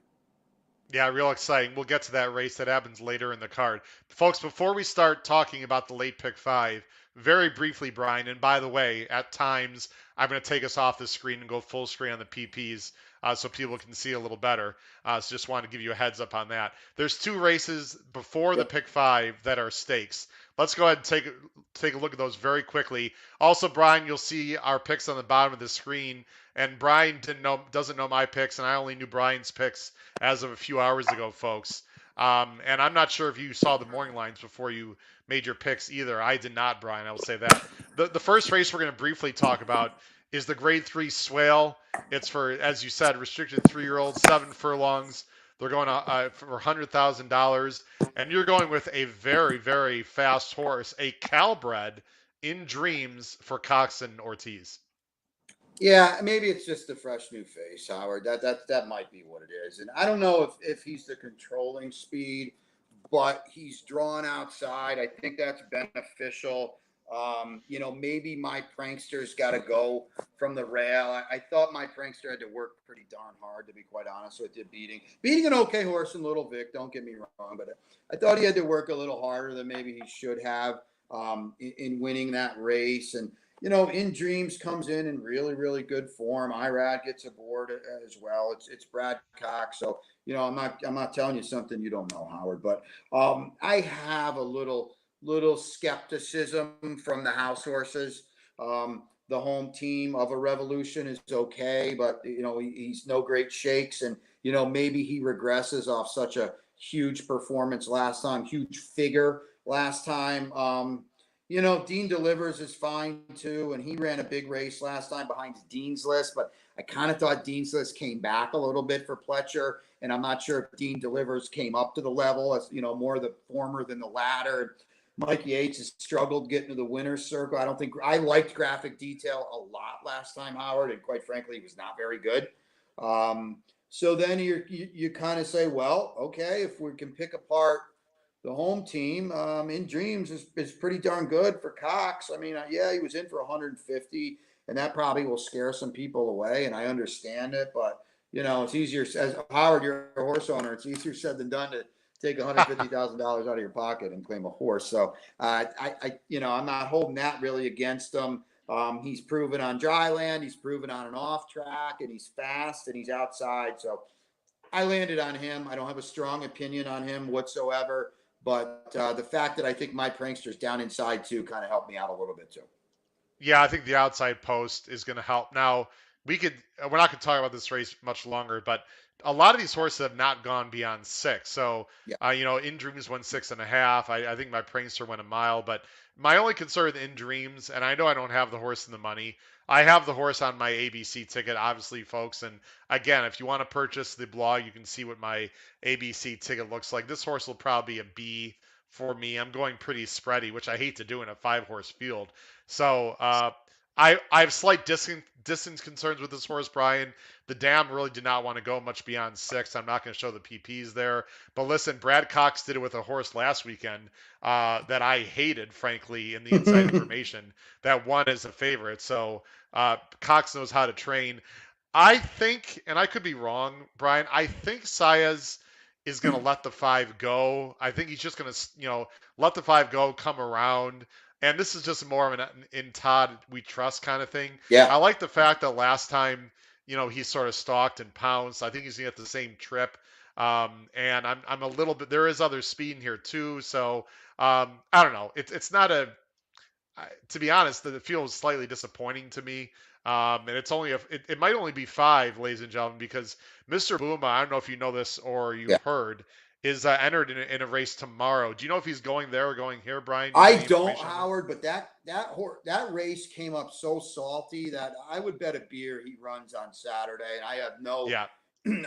Yeah, real exciting. We'll get to that race. That happens later in the card. Folks, before we start talking about the late pick 5, very briefly, Brian, and by the way, at times, I'm going to take us off the screen and go full screen on the PPs so people can see a little better. So just want to give you a heads up on that. There's 2 races before the pick 5 that are stakes. Let's go ahead and take a look at those very quickly. Also, Brian, you'll see our picks on the bottom of the screen. And Brian doesn't know my picks, and I only knew Brian's picks as of a few hours ago, folks. And I'm not sure if you saw the morning lines before you made your picks either. I did not, Brian. I will say that. The first race we're going to briefly talk about is the Grade 3 Swale. It's for, as you said, restricted 3-year-olds, 7 furlongs. They're going for $100,000. And you're going with a very, very fast horse, a Calbred in Dreams for Cox and Ortiz. Yeah, maybe it's just a fresh new face, Howard. That might be what it is. And I don't know if he's the controlling speed, but he's drawn outside. I think that's beneficial. Maybe my prankster's got to go from the rail. I thought my prankster had to work pretty darn hard, to be quite honest with you, beating an okay horse in Little Vic, don't get me wrong, but I thought he had to work a little harder than maybe he should have in winning that race. And In Dreams comes in really, really good form. Irad gets aboard as well. It's Brad Cox. So, I'm not telling you something you don't know, Howard, but I have a little skepticism from the house horses. The home team of a Revolution is okay, but he's no great shakes, and maybe he regresses off such a huge performance last time, huge figure last time. Dean Delivers is fine too, and he ran a big race last time behind Dean's List, but I kind of thought Dean's List came back a little bit for Pletcher, and I'm not sure if Dean Delivers came up to the level as more the former than the latter. Mike Yates has struggled getting to the winner's circle. I liked Graphic Detail a lot last time, Howard, and quite frankly, he was not very good. So then you kind of say, well, okay, if we can pick apart the home team, In Dreams is pretty darn good for Cox. I mean, yeah, he was in for 150, and that probably will scare some people away, and I understand it, but it's easier, as Howard, you're a horse owner, it's easier said than done to take $150,000 out of your pocket and claim a horse. So I'm not holding that really against him. He's proven on dry land, he's proven on an off track, and he's fast and he's outside. So I landed on him. I don't have a strong opinion on him whatsoever, but the fact that I think my prankster's down inside too kind of helped me out a little bit too. Yeah, I think the outside post is going to help. Now, we're not going to talk about this race much longer, but a lot of these horses have not gone beyond 6. So, Yeah. In Dreams went 6.5. I think my prankster went a mile, but my only concern with In Dreams, and I know I don't have the horse in the money. I have the horse on my ABC ticket, obviously, folks. And again, if you want to purchase the blog, you can see what my ABC ticket looks like. This horse will probably be a B for me. I'm going pretty spready, which I hate to do in a 5-horse field. So I have slight distance concerns with this horse, Brian. The dam really did not want to go much beyond 6. I'm not going to show the PPs there. But listen, Brad Cox did it with a horse last weekend that I hated, frankly, in the inside information that won as a favorite. So Cox knows how to train. I think, and I could be wrong, Brian, I think Saez is going to let the 5 go. I think he's just going to, let the 5 go, come around. And this is just more of an in Todd we trust kind of thing. Yeah. I like the fact that last time, he sort of stalked and pounced. I think he's going to get the same trip. And I'm a little bit, there is other speed in here too. So I don't know. It's not to be honest, it feels slightly disappointing to me. And it's only it might only be 5, ladies and gentlemen, because Mr. Booma, I don't know if you know this or you've heard, is entered in a race tomorrow. Do you know if he's going there or going here, Brian? I don't, Howard, but that race came up so salty that I would bet a beer he runs on Saturday. And I have no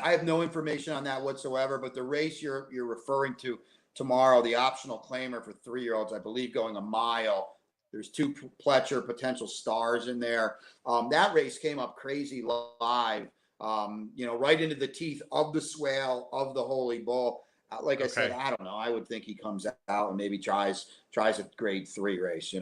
I have no information on that whatsoever. But the race you're referring to tomorrow, the optional claimer for 3-year-olds, I believe, going a mile. There's 2 Pletcher potential stars in there. That race came up crazy live, right into the teeth of the swale of the Holy Bull. Like I said, I don't know. I would think he comes out and maybe tries a grade 3 race,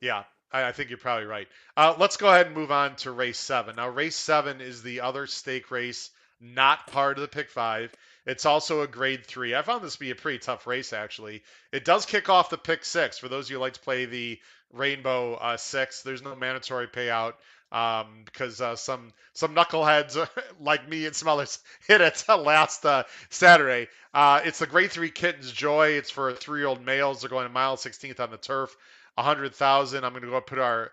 Yeah, I think you're probably right. Let's go ahead and move on to race 7. Now, race 7 is the other stake race, not part of the pick 5. It's also a grade 3. I found this to be a pretty tough race, actually. It does kick off the pick 6. For those of you who like to play the Rainbow 6, there's no mandatory payout because some knuckleheads like me and some others hit it last Saturday. It's the grade 3 Kitten's Joy. It's for 3-year-old males. They're going a mile 16th on the turf. 100,000. I'm going to go put our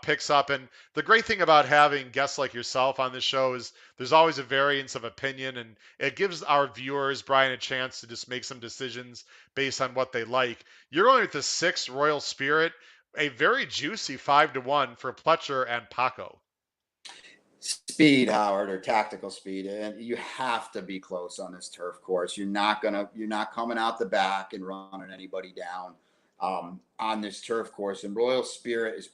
picks up. And the great thing about having guests like yourself on this show is there's always a variance of opinion, and it gives our viewers, Brian, a chance to just make some decisions based on what they like. You're going with the 6 Royal Spirit, a very juicy 5-1 for Pletcher and Paco. Speed, Howard, or tactical speed, and you have to be close on this turf course. You're not coming out the back and running anybody down. On this turf course, and Royal Spirit is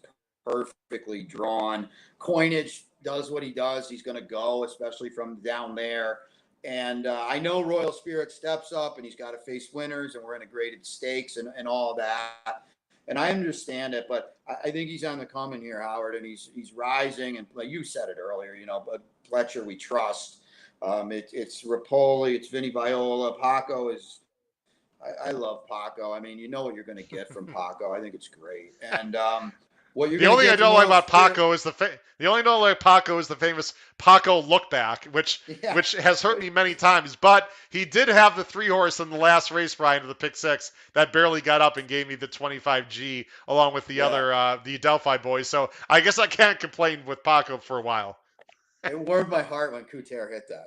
perfectly drawn. Coinage does what he does. He's going to go, especially from down there. And I know Royal Spirit steps up and he's got to face winners, and we're in a graded stakes and all that. And I understand it, but I think he's on the coming here, Howard, and he's rising. And like you said it earlier, but Pletcher we trust. It's Rapoli, it's Vinny Viola, Paco is. I love Paco. I mean, you know what you're going to get from Paco. I think it's great. And what you're The going to only thing I get from don't like Royal about Spirit. Paco is the only don't like Paco is the famous Paco look back, which Yeah. has hurt me many times. But he did have the 3-horse in the last race, Brian, to the pick 6 that barely got up and gave me the 25G along with the Yeah. other the Delphi boys. So I guess I can't complain with Paco for a while. It warmed my heart when Couture hit that.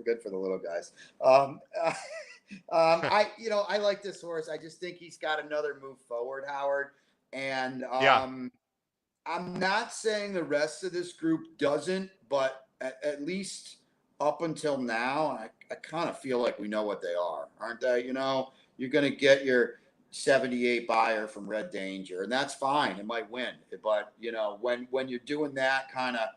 Good for the little guys. Um, I like this horse. I just think he's got another move forward, Howard. And Yeah, I'm not saying the rest of this group doesn't, but at least up until now, I kind of feel like we know what they are, aren't they? You're going to get your 78 buyer from Red Danger, and that's fine. It might win, but when you're doing that kind of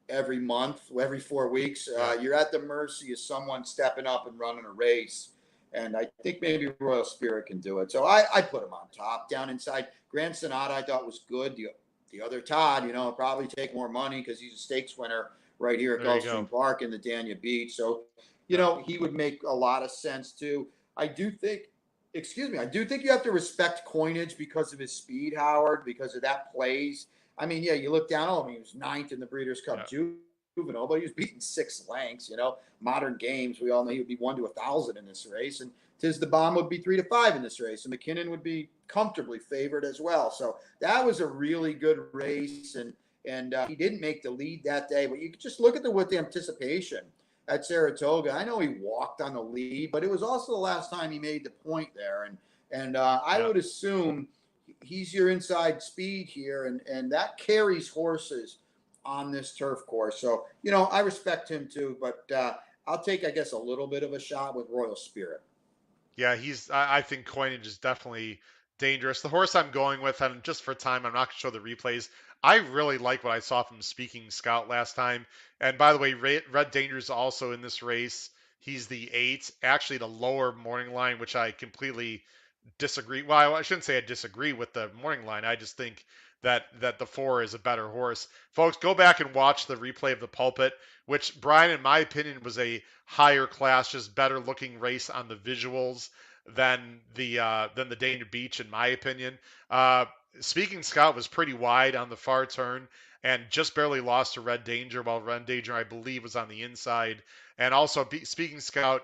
every month, every 4 weeks, yeah, you're at the mercy of someone stepping up and running a race. And I think maybe Royal Spirit can do it. So I put him on top. Down inside, Grand Sonata I thought was good. The other Todd, probably take more money because he's a stakes winner right here at there you go. Gulfstream Park in the Dania Beach. So, Yeah, he would make a lot of sense too. I do think, I do think you have to respect Coinage because of his speed, Howard, because of that plays. I mean, yeah, you look down on him, he was ninth in the Breeders' Cup yeah, Juvenile, but he was beating 6 lengths. Modern games, we all know he would be 1 to 1,000 in this race. And Tiz the Bomb would be 3 to 5 in this race. And McKinnon would be comfortably favored as well. So that was a really good race. And he didn't make the lead that day, but you could just look at with the anticipation at Saratoga. I know he walked on the lead, but it was also the last time he made the point there. And I yeah. would assume he's your inside speed here, and that carries horses on this turf course. So, I respect him too, but I'll take, I guess, a little bit of a shot with Royal Spirit. Yeah, I think Coinage is definitely dangerous. The horse I'm going with, and just for time, I'm not going to show the replays. I really like what I saw from Speaking Scout last time. And by the way, Red Danger is also in this race. He's the 8, actually the lower morning line, which I completely disagree. Well, I shouldn't say I disagree with the morning line. I just think that the 4 is a better horse. Folks, go back and watch the replay of the Pulpit, which Brian, in my opinion, was a higher class, just better looking race on the visuals than the Dana Beach, in my opinion. Uh, Speaking Scout was pretty wide on the far turn and just barely lost to Red Danger, while Red Danger, I believe, was on the inside. And also, Speaking Scout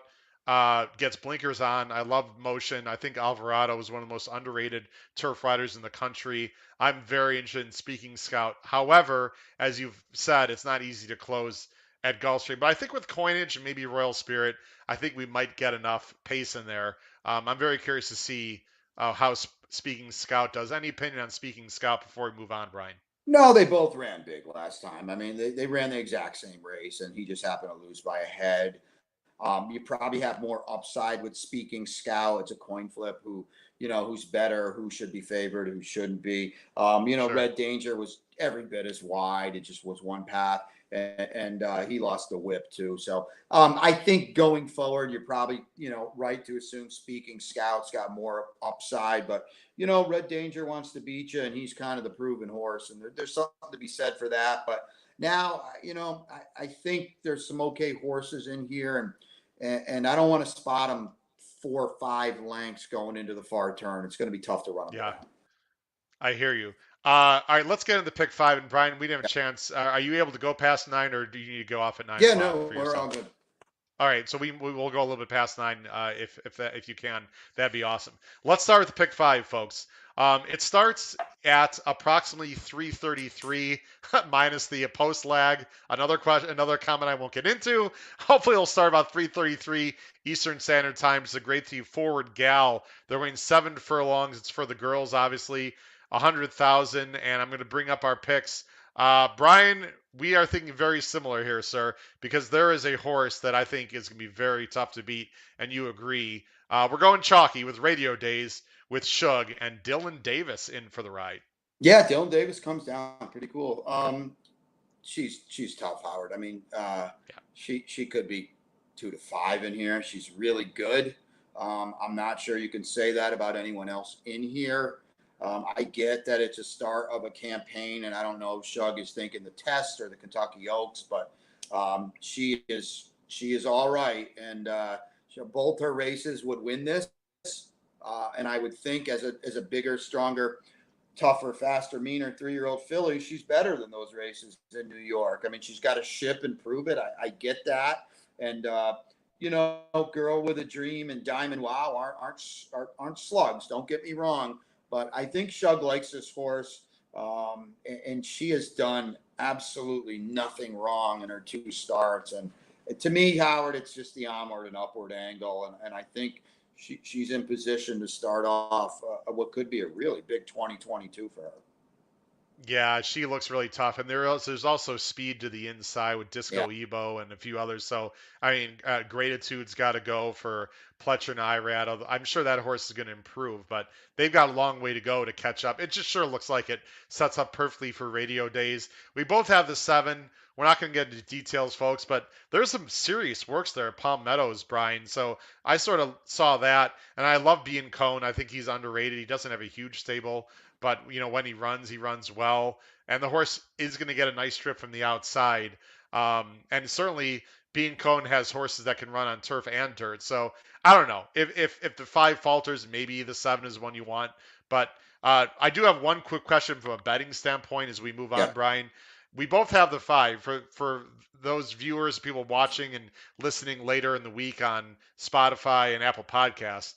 gets blinkers on. I love motion. I think Alvarado is one of the most underrated turf riders in the country. I'm very interested in Speaking Scout. However, as you've said, it's not easy to close at Gulfstream. But I think with Coinage and maybe Royal Spirit, I think we might get enough pace in there. I'm very curious to see how Speaking Scout does. Any opinion on Speaking Scout before we move on, Brian? No, they both ran big last time. I mean, they ran the exact same race, and he just happened to lose by a head. You probably have more upside with Speaking Scout. It's a coin flip who's better, who should be favored, who shouldn't be. Sure. Red Danger was every bit as wide. It just was one path, and he lost the whip too. So I think going forward, you're probably right to assume Speaking Scout's got more upside, but Red Danger wants to beat you, and he's kind of the proven horse, and there's something to be said for that. But now, I think there's some okay horses in here, and I don't want to spot them 4 or 5 lengths going into the far turn. It's going to be tough to run them Yeah, down. I hear you. All right, let's get into pick 5. And Brian, we didn't have a chance. Are you able to go past 9, or do you need to go off at 9 Yeah, o'clock no, for we're yourself? all good. All right, so we will go a little bit past 9 if you can. That'd be awesome. Let's start with the pick 5, folks. It starts at approximately 3:33 minus the post lag. Another question, another comment I won't get into. Hopefully, it'll start about 3:33 Eastern Standard Time. It's a Great to You Forward Gal. They're winning 7 furlongs. It's for the girls, obviously. 100,000, and I'm going to bring up our picks. Brian, we are thinking very similar here, sir, because there is a horse that I think is going to be very tough to beat, and you agree. We're going chalky with Radio Days with Shug and Dylan Davis in for the ride. Yeah, Dylan Davis comes down pretty cool. She's tough, Howard. I mean, Yeah, she could be 2 to 5 in here. She's really good. I'm not sure you can say that about anyone else in here. I get that it's a start of a campaign, and I don't know if Shug is thinking the test or the Kentucky Oaks, but she is all right, and both her races would win this. And I would think as a bigger, stronger tougher, faster, meaner 3-year-old filly, she's better than those races in New York. I mean, she's got to ship and prove it. I get that. And, Girl with a Dream and Diamond Wow aren't slugs. Don't get me wrong. But I think Shug likes this horse. And she has done absolutely nothing wrong in her 2 starts. And to me, Howard, it's just the onward and upward angle. And I think she's in position to start off what could be a really big 2022 for her. Yeah, she looks really tough, and there's also speed to the inside with Yeah. Disco Ebo and a few others. So I mean, Gratitude's got to go for Pletcher and Irad. I'm sure that horse is going to improve, but they've got a long way to go to catch up. It just sure looks like it sets up perfectly for radio days. We both have the 7. We're not going to get into details, folks, but there's some serious works there at Palm Meadows, Brian. So I sort of saw that, and I love Bean Cone. I think he's underrated. He doesn't have a huge stable. But when he runs well, and the horse is going to get a nice trip from the outside. And certainly, Bean Cone has horses that can run on turf and dirt. So I don't know if the 5 falters, maybe the 7 is one you want. But I do have one quick question from a betting standpoint as we move on, Yeah. Brian. We both have the 5 for those viewers, people watching and listening later in the week on Spotify and Apple Podcasts.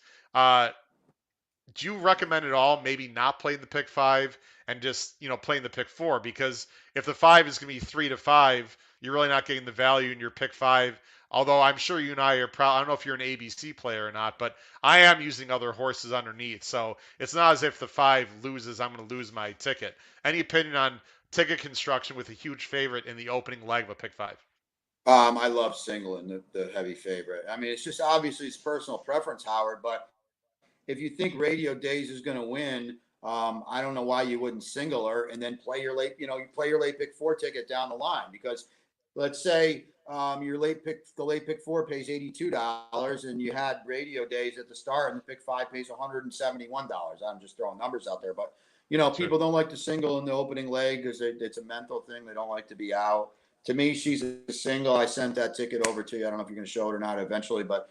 Do you recommend at all maybe not playing the pick 5 and just playing the pick 4? Because if the 5 is going to be 3-5, you're really not getting the value in your pick 5. Although I'm sure you and I are I don't know if you're an ABC player or not, but I am using other horses underneath. So it's not as if the 5 loses, I'm going to lose my ticket. Any opinion on ticket construction with a huge favorite in the opening leg of a pick 5? I love singling the heavy favorite. I mean, it's just obviously it's personal preference, Howard, but if you think Radio Days is going to win, I don't know why you wouldn't single her and then play your late, you play your late pick 4 ticket down the line. Because let's say the late pick 4 pays $82 and you had Radio Days at the start and the pick 5 pays $171. I'm just throwing numbers out there, but Sure. people don't like to single in the opening leg because it's a mental thing. They don't like to be out. To me, she's a single. I sent that ticket over to you. I don't know if you're going to show it or not eventually, but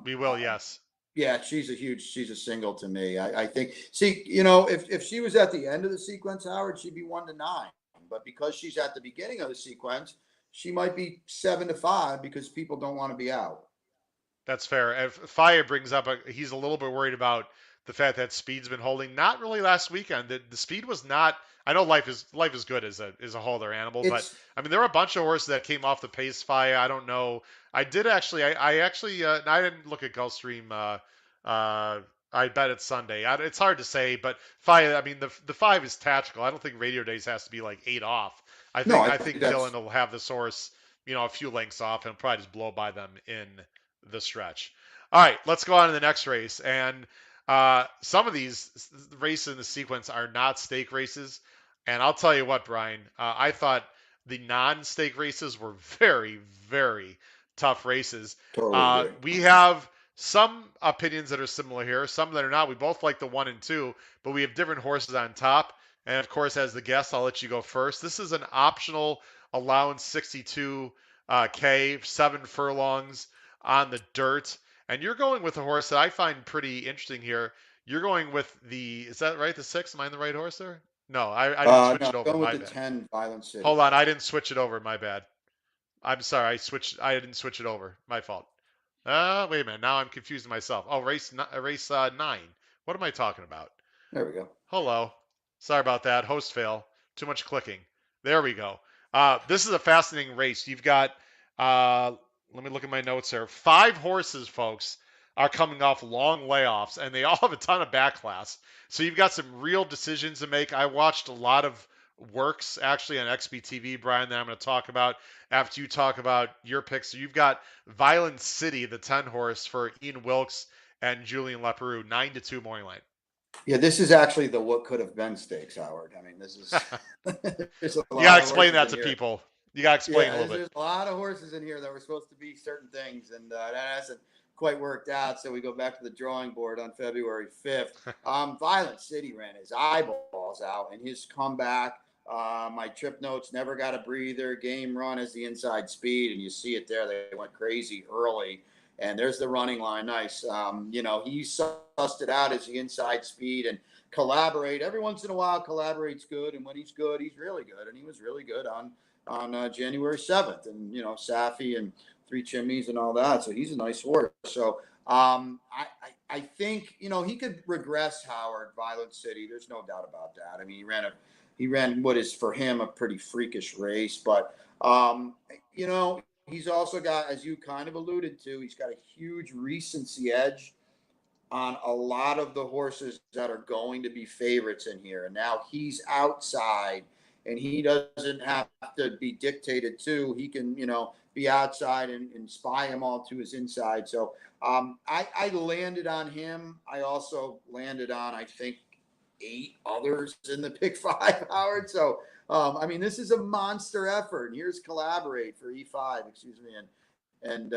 We will, yes. yeah, she's a single to me. I think, see, if she was at the end of the sequence, Howard, she'd be 1-9. But because she's at the beginning of the sequence, she might be 7-5 because people don't want to be out. That's fair. And Fire brings up he's a little bit worried about the fact that speed's been holding. Not really last weekend. The speed was not. I know life is good as a holder animal, but It's I mean there were a bunch of horses that came off the pace. Fire. I don't know. I did actually. I actually. I didn't look at Gulfstream. I bet it's Sunday. It's hard to say, but 5. I mean the 5 is tactical. I don't think Radio Days has to be like 8 off. I no, think I I think think that's Dylan will have this horse a few lengths off and probably just blow by them in the stretch. All right, let's go on to the next race. And some of these races in the sequence are not stake races. And I'll tell you what, Brian, I thought the non-stake races were very, very tough races. totally agree. We have some opinions that are similar here, some that are not. We both like the 1 and 2, but we have different horses on top. And of course, as the guest, I'll let you go first. This is an optional allowance 62K, 7 furlongs on the dirt. And you're going with a horse that I find pretty interesting here. You're going with is that right? The 6? Am I in the right horse there? No, I didn't switch No, it over. going with My the bad. 10, Violent City. Hold on, I didn't switch it over. My bad. I'm sorry. I didn't switch it over. My fault. Wait a minute. Now I'm confusing myself. Oh, race 9. What am I talking about? There we go. Hello. Sorry about that. Host fail. Too much clicking. There we go. This is a fascinating race. You've got, let me look at my notes here. 5 horses, folks, are coming off long layoffs, and they all have a ton of back class. So you've got some real decisions to make. I watched a lot of works actually on XBTV, Brian, that I'm going to talk about after you talk about your picks. So you've got Violent City, the 10 horse for Ian Wilkes and Julian Leperoux, 9-2 morning line. Yeah, this is actually the what could have been stakes, Howard. I mean, this is. You got to explain that to people. You got to explain a little bit. There's a lot of horses in here that were supposed to be certain things, and that hasn't quite worked out. So we go back to the drawing board on February 5th. Violent City ran his eyeballs out, and his comeback. My trip notes never got a breather. Game run as the inside speed, and you see it there. They went crazy early. And there's the running line. Nice. He sussed it out as the inside speed. And Collaborate. Every once in a while, Collaborate's good, and when he's good, he's really good, and he was really good on January 7th, and Safi and Three Chimneys and all that. So he's a nice horse. So I think he could regress Howard Violent City. There's no doubt about that. I mean, he ran what is for him a pretty freakish race, but he's also got, as you kind of alluded to, he's got a huge recency edge on a lot of the horses that are going to be favorites in here. And now he's outside and he doesn't have to be dictated to. He can, be outside and spy them all to his inside. So I landed on him. I also landed on, I think, 8 others in the pick 5, Howard. So, this is a monster effort. And here's Collaborate for E5, excuse me. And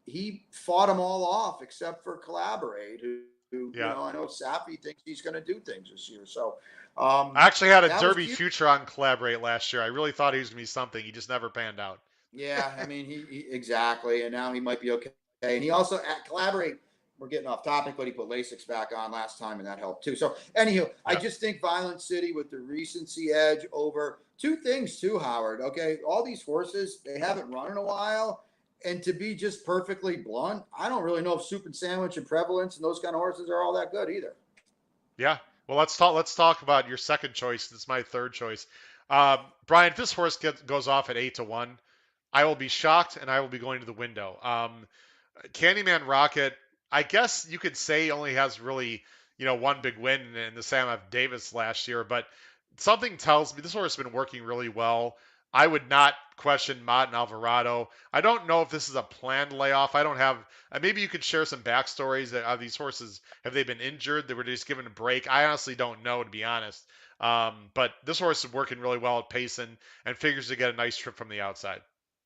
he fought them all off except for Collaborate, who Yeah. I know Safi thinks he's going to do things this year. So I actually had a that was Derby cute. future on Collaborate last year. I really thought he was going to be something. He just never panned out. Yeah, he exactly, and now he might be okay. And he also at Collaborate. We're getting off topic, but he put Lasix back on last time, and that helped too. So, anywho, I Yeah. just think Violent City with the recency edge over 2 things too, Howard. Okay, all these horses they haven't run in a while, and to be just perfectly blunt, I don't really know if Soup and Sandwich and Prevalence and those kind of horses are all that good either. Yeah. Well, let's talk about your second choice. This is my third choice. Brian, if this horse goes off at 8-1, I will be shocked and I will be going to the window. Candyman Rocket, I guess you could say only has really, one big win in the Sam F. Davis last year, but something tells me this horse has been working really well. I would not question Mott and Alvarado. I don't know if this is a planned layoff. I don't have. Maybe you could share some backstories. Of these horses, have they been injured? They were just given a break. I honestly don't know, to be honest. But this horse is working really well at Payson and figures to get a nice trip from the outside.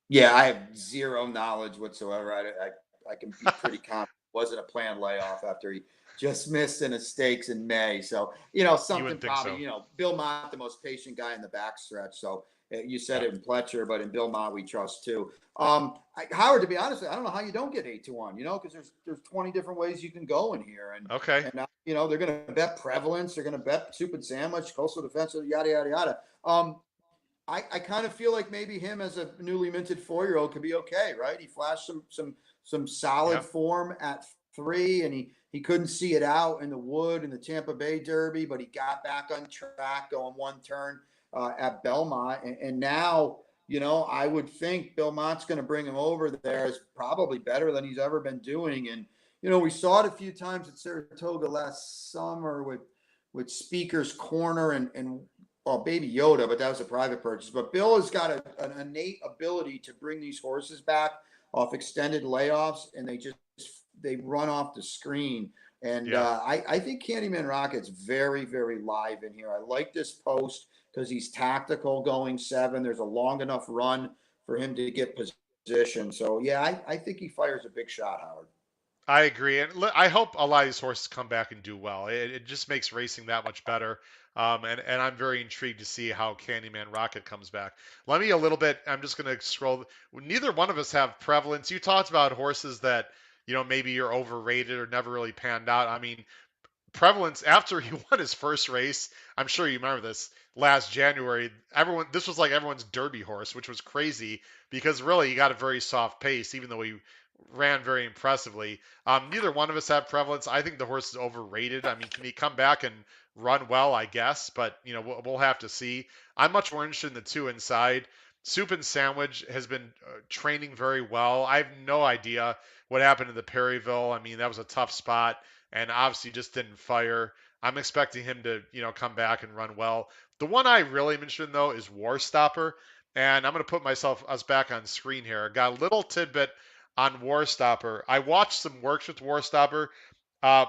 Yeah, I have zero knowledge whatsoever. I can be pretty confident it wasn't a planned layoff after he just missed in a stakes in May. So, You something wouldn't think probably, so. Bill Mott, the most patient guy in the backstretch. So you said Yeah. it in Pletcher, but in Bill Mott, we trust too. Howard, to be honest, I don't know how you don't get 8-1, because there's 20 different ways you can go in here. Okay. They're going to bet Prevalence. They're going to bet Soup and Sandwich, Coastal Defense, yada, yada, yada. I kind of feel like maybe him as a newly minted 4-year-old could be okay, right? He flashed some solid Yeah. form at 3, and he couldn't see it out in the wood in the Tampa Bay Derby, but he got back on track going 1 turn at Belmont, and now I would think Belmont's going to bring him over there is probably better than he's ever been doing, and we saw it a few times at Saratoga last summer with Speaker's Corner and well, Baby Yoda, but that was a private purchase. But Bill has got an innate ability to bring these horses back off extended layoffs, and they run off the screen. And Yeah. I think Candyman Rocket's very, very live in here. I like this post because he's tactical going 7. There's a long enough run for him to get position. So, yeah, I think he fires a big shot, Howard. I agree, and I hope a lot of these horses come back and do well. It just makes racing that much better, and I'm very intrigued to see how Candyman Rocket comes back. Let me a little bit. I'm just going to scroll. Neither one of us have Prevalence. You talked about horses that maybe you're overrated or never really panned out. I mean, Prevalence after he won his first race. I'm sure you remember this last January. This was like everyone's Derby horse, which was crazy because really he got a very soft pace, even though he ran very impressively. Neither one of us have Prevalence. I think the horse is overrated. I mean, can he come back and run well? I guess, but we'll have to see. I'm much more interested in the 2 inside. Soup and Sandwich has been training very well. I have no idea what happened in the Perryville. I mean, that was a tough spot and obviously just didn't fire. I'm expecting him to, come back and run well. The one I really am interested in though is War Stopper, and I'm going to put us back on screen here. Got a little tidbit on War Stopper. I watched some works with War Stopper.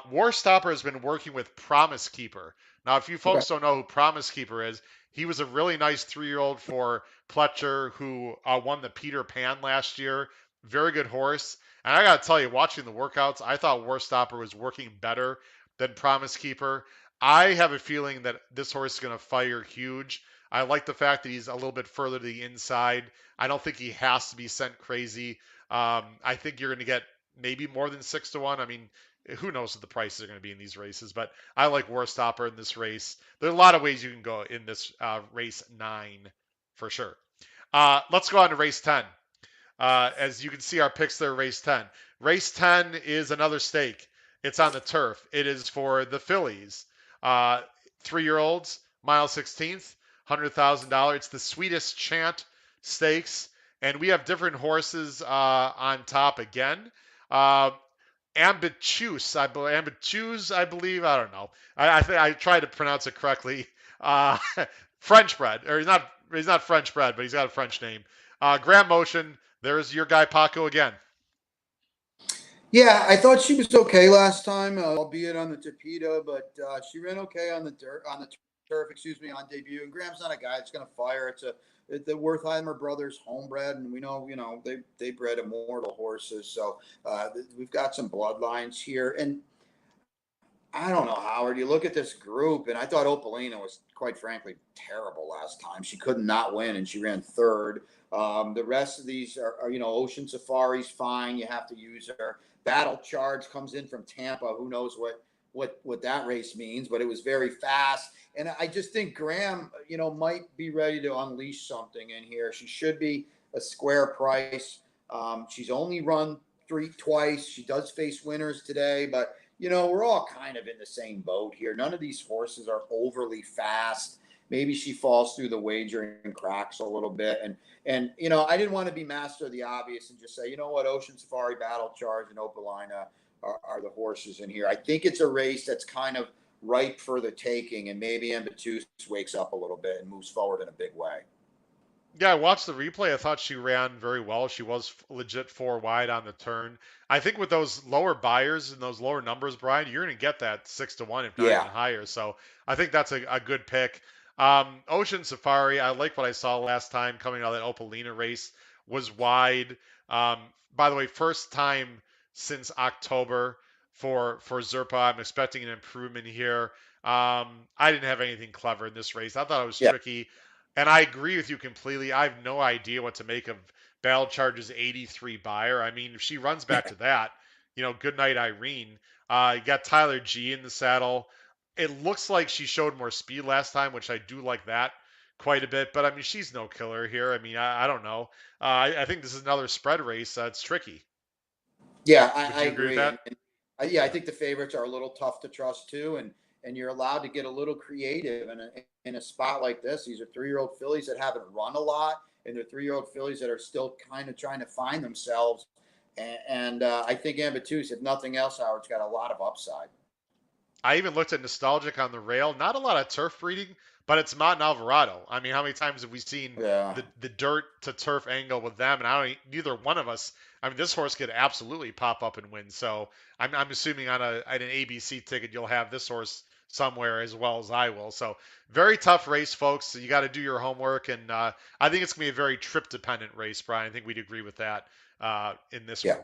War Stopper has been working with Promise Keeper. Now, if you Okay. folks don't know who Promise Keeper is, he was a really nice 3-year-old for Pletcher who won the Peter Pan last year. Very good horse. And I got to tell you, watching the workouts, I thought War Stopper was working better than Promise Keeper. I have a feeling that this horse is going to fire huge. I like the fact that he's a little bit further to the inside. I don't think he has to be sent crazy. I think you're going to get maybe more than 6-1. I mean, who knows what the prices are going to be in these races, but I like Warstopper in this race. There are a lot of ways you can go in this race 9 for sure. Let's go on to race 10. As you can see, our picks there, race 10. Race 10 is another stake. It's on the turf. It is for the fillies. 3-year-olds, mile 16th, $100,000. It's the Sweetest Chant Stakes. And we have different horses on top again. Ambitious, I believe. I don't know. I think I tried to pronounce it correctly. French bred, or he's not French bred, but he's got a French name. Grand Motion. There's your guy Paco again. Yeah, I thought she was okay last time, albeit on the Tapeta, but she ran okay on the turf. On debut. And Graham's not a guy that's going to fire. It's the Wertheimer brothers, homebred, and we know, they bred immortal horses. So we've got some bloodlines here, and I don't know, Howard. You look at this group, and I thought Opalina was, quite frankly, terrible last time. She could not win, and she ran third. The rest of these are Ocean Safari's fine. You have to use her. Battle Charge comes in from Tampa. Who knows what that race means, but it was very fast. And I just think Graham, might be ready to unleash something in here. She should be a square price. She's only run twice. She does face winners today, but we're all kind of in the same boat here. None of these horses are overly fast. Maybe she falls through the wager and cracks a little bit. And I didn't want to be master of the obvious and just say, Ocean Safari, Battle Charge, and Opalina are the horses in here. I think it's a race that's kind of ripe for the taking, and maybe Ambitious wakes up a little bit and moves forward in a big way. Yeah, I watched the replay. I thought she ran very well. She was legit 4 wide on the turn. I think with those lower buyers and those lower numbers, Brian, you're going to get that 6-1, if not even higher. So I think that's a good pick. Ocean Safari, I like what I saw last time coming out of that Opalina race, was wide. By the way, first time since October for Zerpa. I'm expecting an improvement here. I didn't have anything clever in this race. I thought it was tricky. And I agree with you completely. I have no idea what to make of Battle Charge's 83 buyer. I mean, if she runs back to that, good night, Irene. You got Tyler G in the saddle. It looks like she showed more speed last time, which I do like that quite a bit. But I mean, she's no killer here. I mean, I don't know. I think this is another spread race. It's tricky. Yeah, Would I you agree with agree. that? And I think the favorites are a little tough to trust too, and you're allowed to get a little creative in a spot like this. These are 3-year-old fillies that haven't run a lot, and they're 3-year-old fillies that are still kind of trying to find themselves. And I think Ambitious, if nothing else, Howard's got a lot of upside. I even looked at Nostalgic on the rail. Not a lot of turf breeding, but it's Mott and Alvarado. I mean, how many times have we seen the dirt to turf angle with them? And neither one of us. I mean, this horse could absolutely pop up and win. So I'm assuming on an ABC ticket you'll have this horse somewhere as well as I will. So very tough race, folks. So you got to do your homework, and I think it's gonna be a very trip dependent race, Brian. I think we'd agree with that in this one.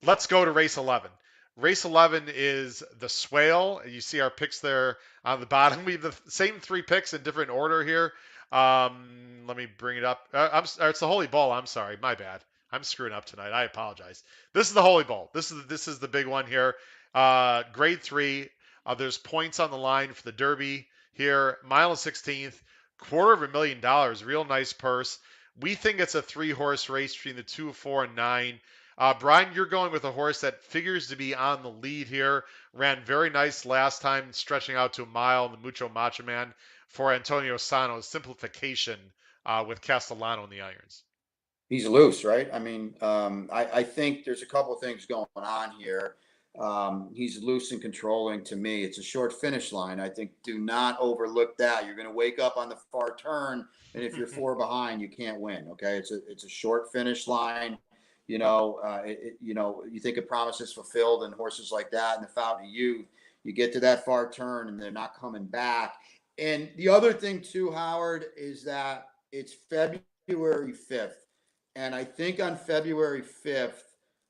Let's go to race 11. Race 11 is the Swale. You see our picks there on the bottom. We have the same 3 picks in different order here. Let me bring it up. It's the Holy Bull. I'm sorry. My bad. I'm screwing up tonight. I apologize. This is the Holy Bull. This is the big one here. Grade 3. There's points on the line for the Derby here. Mile 16th. $250,000. Real nice purse. We think it's a 3-horse race between the 2, 4, and 9. Brian, you're going with a horse that figures to be on the lead here. Ran very nice last time, stretching out to a mile in the Mucho Macho Man for Antonio Sano's Simplification with Castellano in the irons. He's loose, right? I mean, I think there's a couple of things going on here. He's loose and controlling to me. It's a short finish line. I think do not overlook that. You're going to wake up on the far turn, and if you're 4 behind, you can't win. Okay, it's a short finish line. You think of Promises Fulfilled and horses like that and the Fountain of Youth. You get to that far turn and they're not coming back. And the other thing too, Howard, is that it's February 5th. And I think on February 5th,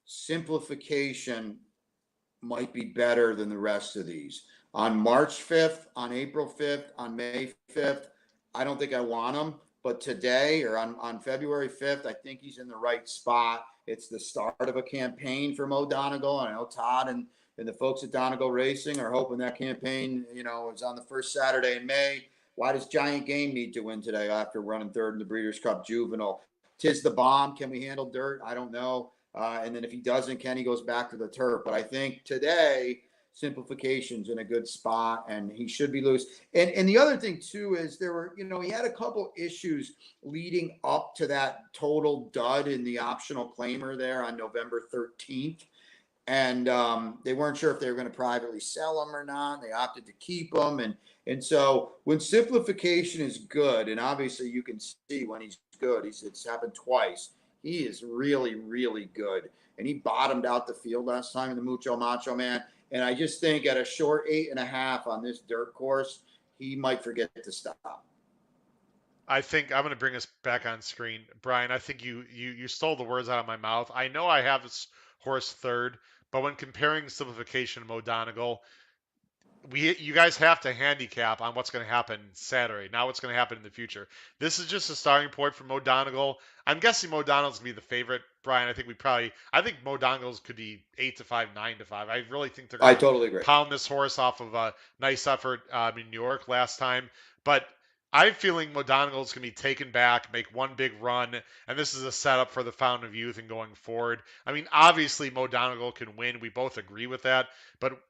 Simplification might be better than the rest of these. On March 5th, on April 5th, on May 5th, I don't think I want him. But today, or on February 5th, I think he's in the right spot. It's the start of a campaign for Mo Donegal. I know Todd and And the folks at Donegal Racing are hoping that campaign, is on the first Saturday in May. Why does Giant Game need to win today after running third in the Breeders' Cup Juvenile? Tis the bomb. Can we handle dirt? I don't know. And then if he doesn't, Kenny goes back to the turf. But I think today, simplification's in a good spot, and he should be loose. And the other thing too is there were, he had a couple issues leading up to that total dud in the optional claimer there on November 13th. And they weren't sure if they were going to privately sell them or not. They opted to keep them. And so when simplification is good, and obviously you can see when he's good, it's happened twice. He is really, really good. And he bottomed out the field last time in the Mucho Macho Man. And I just think at a short 8.5 on this dirt course, he might forget to stop. I think I'm going to bring us back on screen, Brian. I think you stole the words out of my mouth. I know I have this horse third, but when comparing simplification to Mo Donegal, you guys have to handicap on what's going to happen Saturday, not what's going to happen in the future. This is just a starting point for Mo Donegal. I'm guessing Mo Donegal's going to be the favorite, Brian. I think Mo Donegal's could be 8-5, 9-5. I really think they're going I to totally agree. pound this horse off of a nice effort in New York last time. But I'm feeling Mo Donegal's going to be taken back, make one big run, and this is a setup for the Fountain of Youth and going forward. I mean, obviously Mo Donegal can win. We both agree with that, but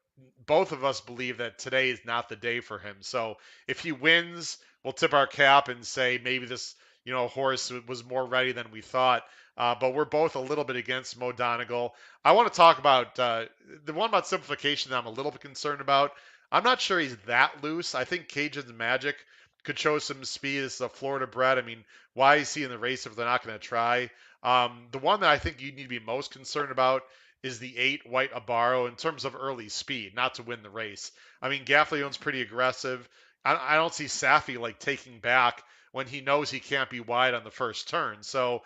both of us believe that today is not the day for him. So if he wins, we'll tip our cap and say maybe this, horse was more ready than we thought. But we're both a little bit against Mo Donegal. I want to talk about the one about simplification that I'm a little bit concerned about. I'm not sure he's that loose. I think Cajun's Magic could show some speed. This is a Florida bred. I mean, why is he in the race if they're not going to try? The one that I think you need to be most concerned about is the 8 White Abaro in terms of early speed, not to win the race. I mean, Gaffleone's pretty aggressive. I don't see Safi like taking back when he knows he can't be wide on the first turn. So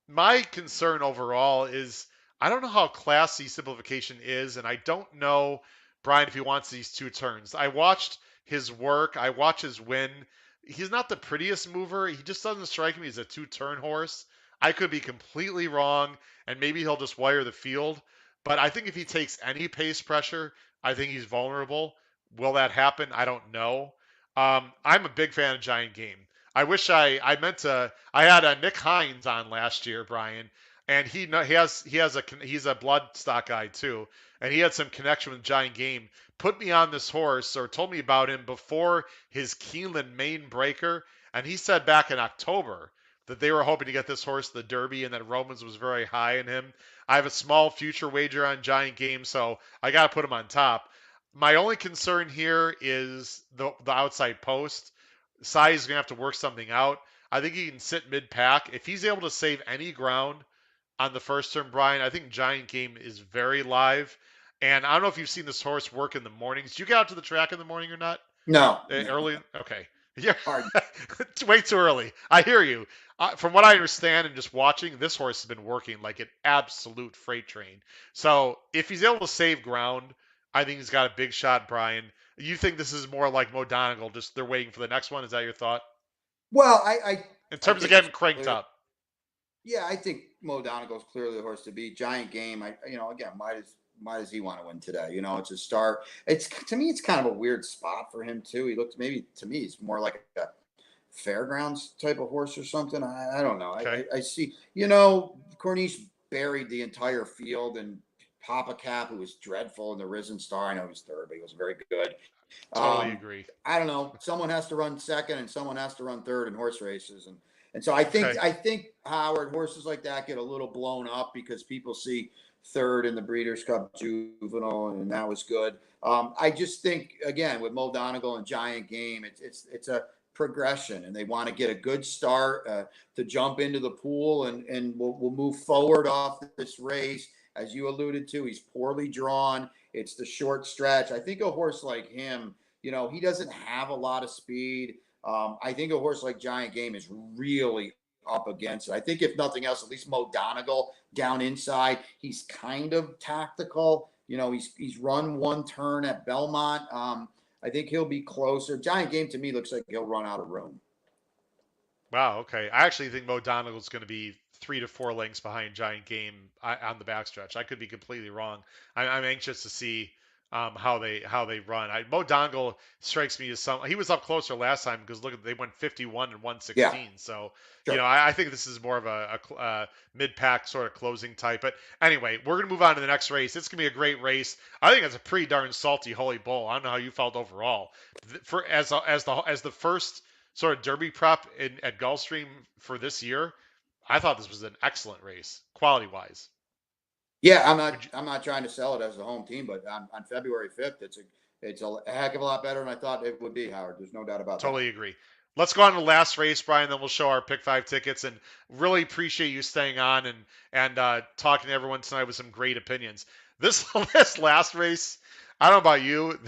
my concern overall is I don't know how classy simplification is, and I don't know, Brian, if he wants these 2 turns. I watched his work. I watch his win. He's not the prettiest mover. He just doesn't strike me as a 2-turn horse. I could be completely wrong, and maybe he'll just wire the field. But I think if he takes any pace pressure, I think he's vulnerable. Will that happen? I don't know. I'm a big fan of Giant Game. I meant to. I had a Nick Hines on last year, Brian, and he's a blood stock guy too, and he had some connection with Giant Game. Put me on this horse or told me about him before his Keeneland main breaker, and he said back in October that they were hoping to get this horse to the Derby and that Romans was very high in him. I have a small future wager on Giant Game, so I got to put him on top. My only concern here is the outside post. Sai is going to have to work something out. I think he can sit mid pack. If he's able to save any ground on the first turn, Brian, I think Giant Game is very live. And I don't know if you've seen this horse work in the mornings. Do you get out to the track in the morning or not? No. Early? Okay. Yeah. Hard. It's way too early. I hear you. From what I understand and just watching, this horse has been working like an absolute freight train. So if he's able to save ground, I think he's got a big shot, Brian. You think this is more like Mo Donegal, just they're waiting for the next one? Is that your thought? Well, I In I terms of think it's getting cranked clear. up. Yeah, I think Mo Donegal's clearly the horse to beat. Giant Game, again, why does he want to win today? It's a start. It's to me, it's kind of a weird spot for him too. He looks maybe to me, he's more like a fairgrounds type of horse or something. I don't know. Okay. I see. Corniche buried the entire field, and Papa Cap, who was dreadful in the Risen Star. I know he was third, but he was very good. Totally agree. I don't know. Someone has to run second, and someone has to run third in horse races, and so Okay. I think Howard horses like that get a little blown up because people see third in the Breeders' Cup Juvenile, and that was good. I just think again with Mo Donegal and Giant Game, it's a progression, and they want to get a good start to jump into the pool, and we'll move forward off this race. As you alluded to, he's poorly drawn. It's the short stretch. I think a horse like him, he doesn't have a lot of speed. I think a horse like Giant Game is really up against it. I think if nothing else, at least Mo Donegal down inside, he's kind of tactical. He's run one turn at Belmont. I think he'll be closer. Giant Game to me looks like he'll run out of room. Wow. Okay. I actually think Mo Donegal's going to be 3 to 4 lengths behind Giant Game on the backstretch. I could be completely wrong. I'm anxious to see how they run. Mo Dongle strikes me as he was up closer last time because look, they went 51 and Yeah, 116. So sure. I think this is more of a mid-pack sort of closing type. But anyway, we're gonna move on to the next race. It's gonna be a great race. I think it's a pretty darn salty Holy Bull. I don't know how you felt overall for as the first sort of Derby prep at Gulfstream for this year. I thought this was an excellent race, quality wise. Yeah, Would you? I'm not trying to sell it as a home team, but on February 5th, it's a heck of a lot better than I thought it would be, Howard. There's no doubt about that. Totally agree. Let's go on to the last race, Brian. Then we'll show our pick five tickets. And really appreciate you staying on and talking to everyone tonight with some great opinions. This this last race, I don't know about you,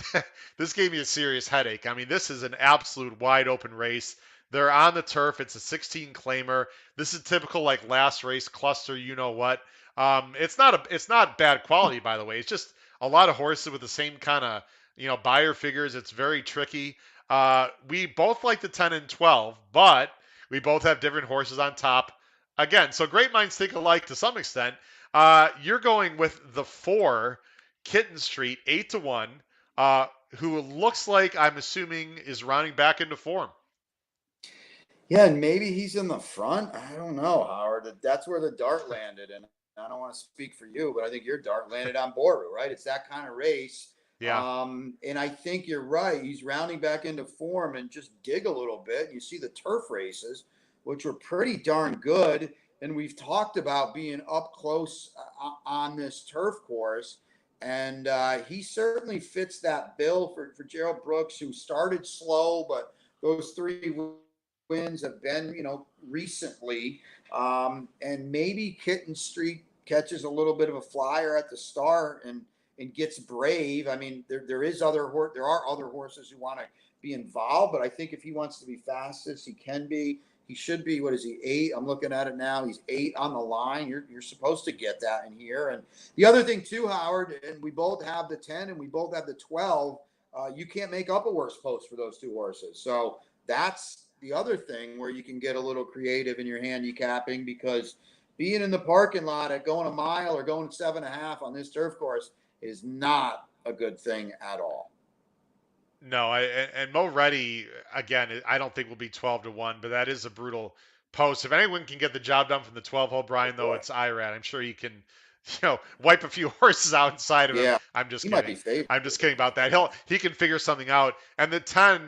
this gave me a serious headache. I mean, this is an absolute wide open race. They're on the turf. It's a 16 claimer. This is typical like last race cluster. You know what? It's not bad quality, by the way. It's just a lot of horses with the same kind of buyer figures. It's very tricky. We both like the 10 and 12, but we both have different horses on top. Again, so great minds think alike to some extent. You're going with the 4, Kitten Street, 8-1, who looks like, I'm assuming, is rounding back into form. Yeah, and maybe he's in the front. I don't know, Howard. That's where the dart landed, and I don't want to speak for you, but I think your dart landed on Boru, right? It's that kind of race. Yeah. And I think you're right. He's rounding back into form and just dig a little bit. You see the turf races, which were pretty darn good. And we've talked about being up close on this turf course. And he certainly fits that bill for Gerald Brooks, who started slow, but those 3 wins have been, recently. And maybe Kitten Street catches a little bit of a flyer at the start and gets brave. I mean, there are other horses who want to be involved, but I think if he wants to be fastest, he can be. He should be. What is he? 8. I'm looking at it now. He's 8 on the line. You're supposed to get that in here. And the other thing too, Howard, and we both have the 10 and we both have the 12. You can't make up a worse post for those 2 horses. So that's the other thing where you can get a little creative in your handicapping, because being in the parking lot at going a mile or going 7.5 on this turf course is not a good thing at all. No, and Mo Reddy again. I don't think will be 12-1, but that is a brutal post. If anyone can get the job done from the 12 hole, Oh Brian, though, boy. it's Irad. I'm sure he can, wipe a few horses outside of him. Yeah. I'm just He might be kidding. favored. I'm just kidding about that. He can figure something out. And the 10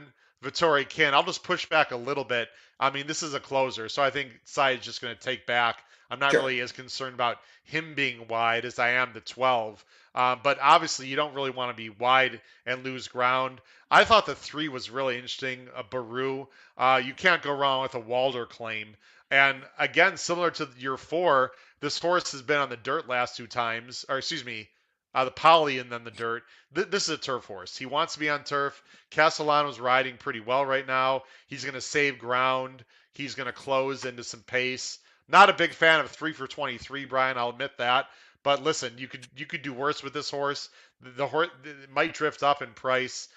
Vittori can. I'll just push back a little bit. I mean, this is a closer, so I think Side's just going to take back. I'm not Sure. really as concerned about him being wide as I am the 12. But obviously, you don't really want to be wide and lose ground. I thought the 3 was really interesting. Baru. You can't go wrong with a Walder claim. And again, similar to your 4, this horse has been on the dirt last 2 times, or excuse me, the poly and then the dirt. This is a turf horse. He wants to be on turf. Castellano's riding pretty well right now. He's going to save ground. He's going to close into some pace. Not a big fan of 3 for 23, Brian. I'll admit that. But listen, you could do worse with this horse. The horse might drift up in price.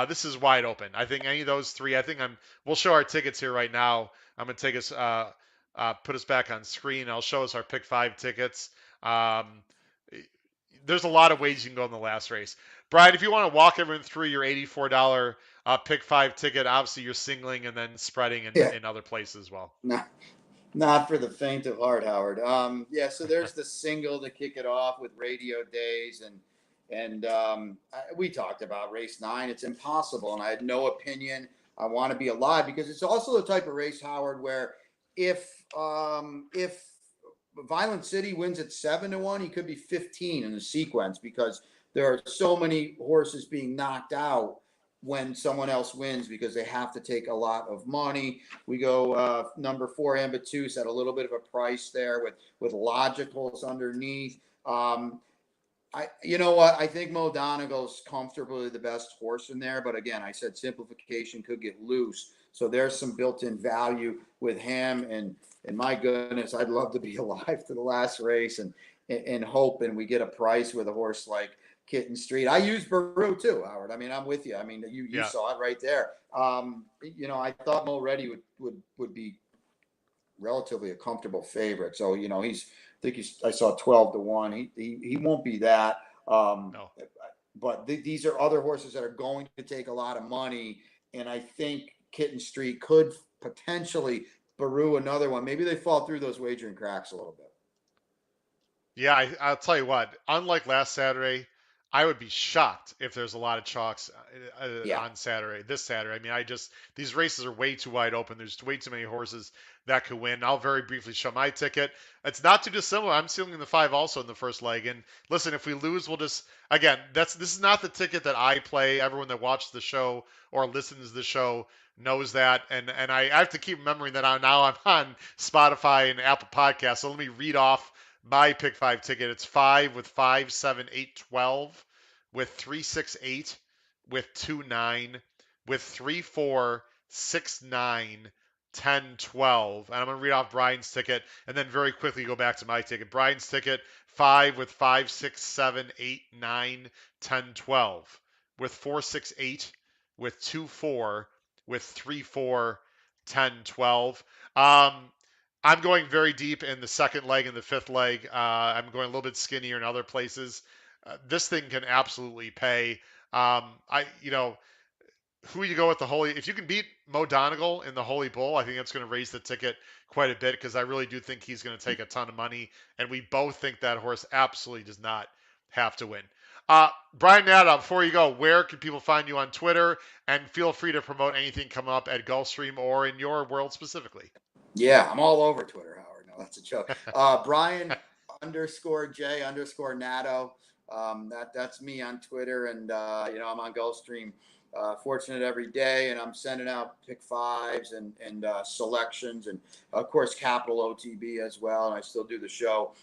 This is wide open. I think any of those 3. I think We'll show our tickets here right now. I'm gonna take us, put us back on screen. I'll show us our pick 5 tickets. Um, there's a lot of ways you can go in the last race. Brian, if you want to walk everyone through your $84 pick 5 ticket, obviously you're singling and then spreading Yeah. in other places as well. Not for the faint of heart, Howard. Yeah, so there's the single to kick it off with Radio Days, and we talked about race 9. It's impossible, and I had no opinion. I want to be alive because it's also the type of race, Howard, where if Violent City wins at 7-1, he could be 15 in the sequence because there are so many horses being knocked out when someone else wins because they have to take a lot of money. We go number 4, Ambitus at a little bit of a price there with logicals underneath. You know what? I think Mo Donegal's comfortably the best horse in there, but again, I said simplification could get loose, so there's some built-in value with him. And my goodness, I'd love to be alive to the last race and hope, and we get a price with a horse like Kitten Street. I use Baru too, Howard. I mean, I'm with you. I mean, you Yeah. saw it right there. I thought Mo Reddy would be relatively a comfortable favorite. So I saw 12-1. He won't be that. No. but these are other horses that are going to take a lot of money. And I think Kitten Street could potentially Baru another one. Maybe they fall through those wagering cracks a little bit. Yeah, I'll tell you what. Unlike last Saturday, I would be shocked if there's a lot of chalks Yeah. on Saturday. This Saturday, I mean, these races are way too wide open. There's way too many horses that could win. I'll very briefly show my ticket. It's not too dissimilar. I'm sealing the 5 also in the first leg. And listen, if we lose, we'll just again. This is not the ticket that I play. Everyone that watches the show or listens to the show knows that. And I have to keep remembering that now I'm on Spotify and Apple Podcasts. So let me read off my pick 5 ticket. It's 5 with 5, 7, 8, 12, with 3, 6, 8, with 2, 9, with 3, 4, 6, 9, 10, 12. And I'm going to read off Brian's ticket and then very quickly go back to my ticket. Brian's ticket, 5 with 5, 6, 7, 8, 9, 10, 12, with 4, 6, 8, with 2, 4, with 3, 4, 10, 12. I'm going very deep in the second leg and the fifth leg. I'm going a little bit skinnier in other places. This thing can absolutely pay. Who you go with the Holy? If you can beat Mo Donegal in the Holy Bull, I think that's going to raise the ticket quite a bit because I really do think he's going to take a ton of money, and we both think that horse absolutely does not have to win. Brian Nadeau, before you go, where can people find you on Twitter? And feel free to promote anything coming up at Gulfstream or in your world specifically. Yeah, I'm all over Twitter, Howard. No, that's a joke. Brian _J _Nadeau. That's me on Twitter, and I'm on Gulfstream. Fortunate every day, and I'm sending out pick 5s and selections, and of course Capital OTB as well. And I still do the show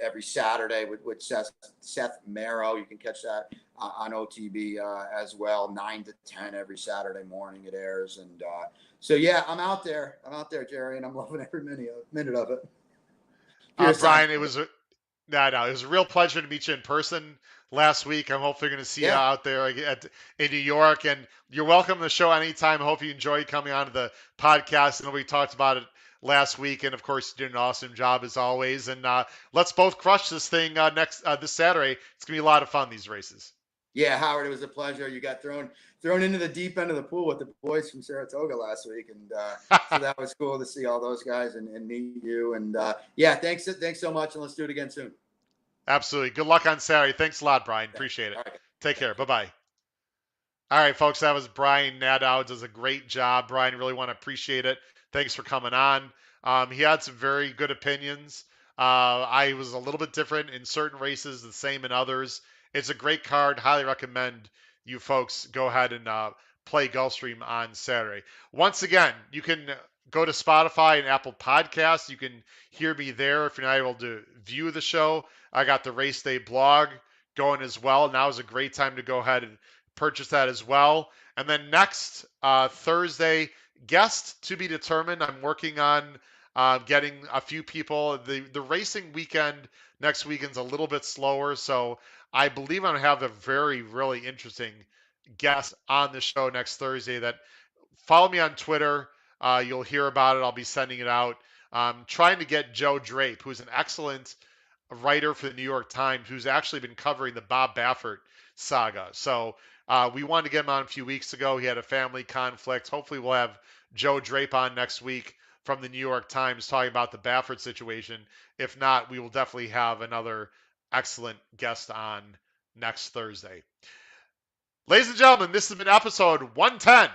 every Saturday with Seth Marrow. You can catch that on OTB as well, 9 to 10 every Saturday morning it airs. And so yeah, I'm out there, Jerry, and I'm loving every minute of it. Brian, it was a real pleasure to meet you in person last week. I'm hopefully going to see you out there in New York, and you're welcome to the show anytime. I hope you enjoy coming on to the podcast. And we talked about it last week, and of course, you did an awesome job as always. And let's both crush this thing this Saturday. It's going to be a lot of fun, these races. Yeah, Howard, it was a pleasure. You got thrown into the deep end of the pool with the boys from Saratoga last week, and so that was cool to see all those guys and meet you. And yeah, thanks so much, and let's do it again soon. Absolutely. Good luck on Saturday. Thanks a lot, Brian. Appreciate it. Right. Take care. Bye-bye. All right, folks, that was Brian Nadeau. Does a great job. Brian, really want to appreciate it. Thanks for coming on. He had some very good opinions. I was a little bit different in certain races, the same in others. It's a great card. Highly recommend you folks go ahead and play Gulfstream on Saturday. Once again, you can go to Spotify and Apple Podcasts. You can hear me there if you're not able to view the show. I got the Race Day blog going as well. Now is a great time to go ahead and purchase that as well. And then next Thursday, guest to be determined. I'm working on getting a few people. The racing weekend next weekend's a little bit slower, so I believe I'm going to have a really interesting guest on the show next Thursday. That follow me on Twitter. You'll hear about it. I'll be sending it out. Trying to get Joe Drape, who's an excellent writer for the New York Times, who's actually been covering the Bob Baffert saga. So we wanted to get him on a few weeks ago. He had a family conflict. Hopefully we'll have Joe Drape on next week from the New York Times talking about the Baffert situation. If not, we will definitely have another excellent guest on next Thursday. Ladies and gentlemen, this has been episode 110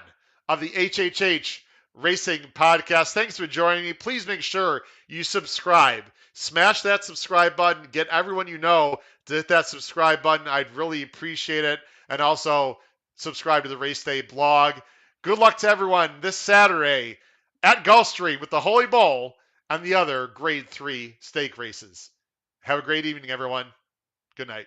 of the HHH Racing Podcast. Thanks for joining me. Please make sure you subscribe. Smash that subscribe button. Get everyone you know to hit that subscribe button. I'd really appreciate it. And also subscribe to the Race Day blog. Good luck to everyone this Saturday at Gulfstream with the Holy Bowl and the other Grade 3 stake races. Have a great evening, everyone. Good night.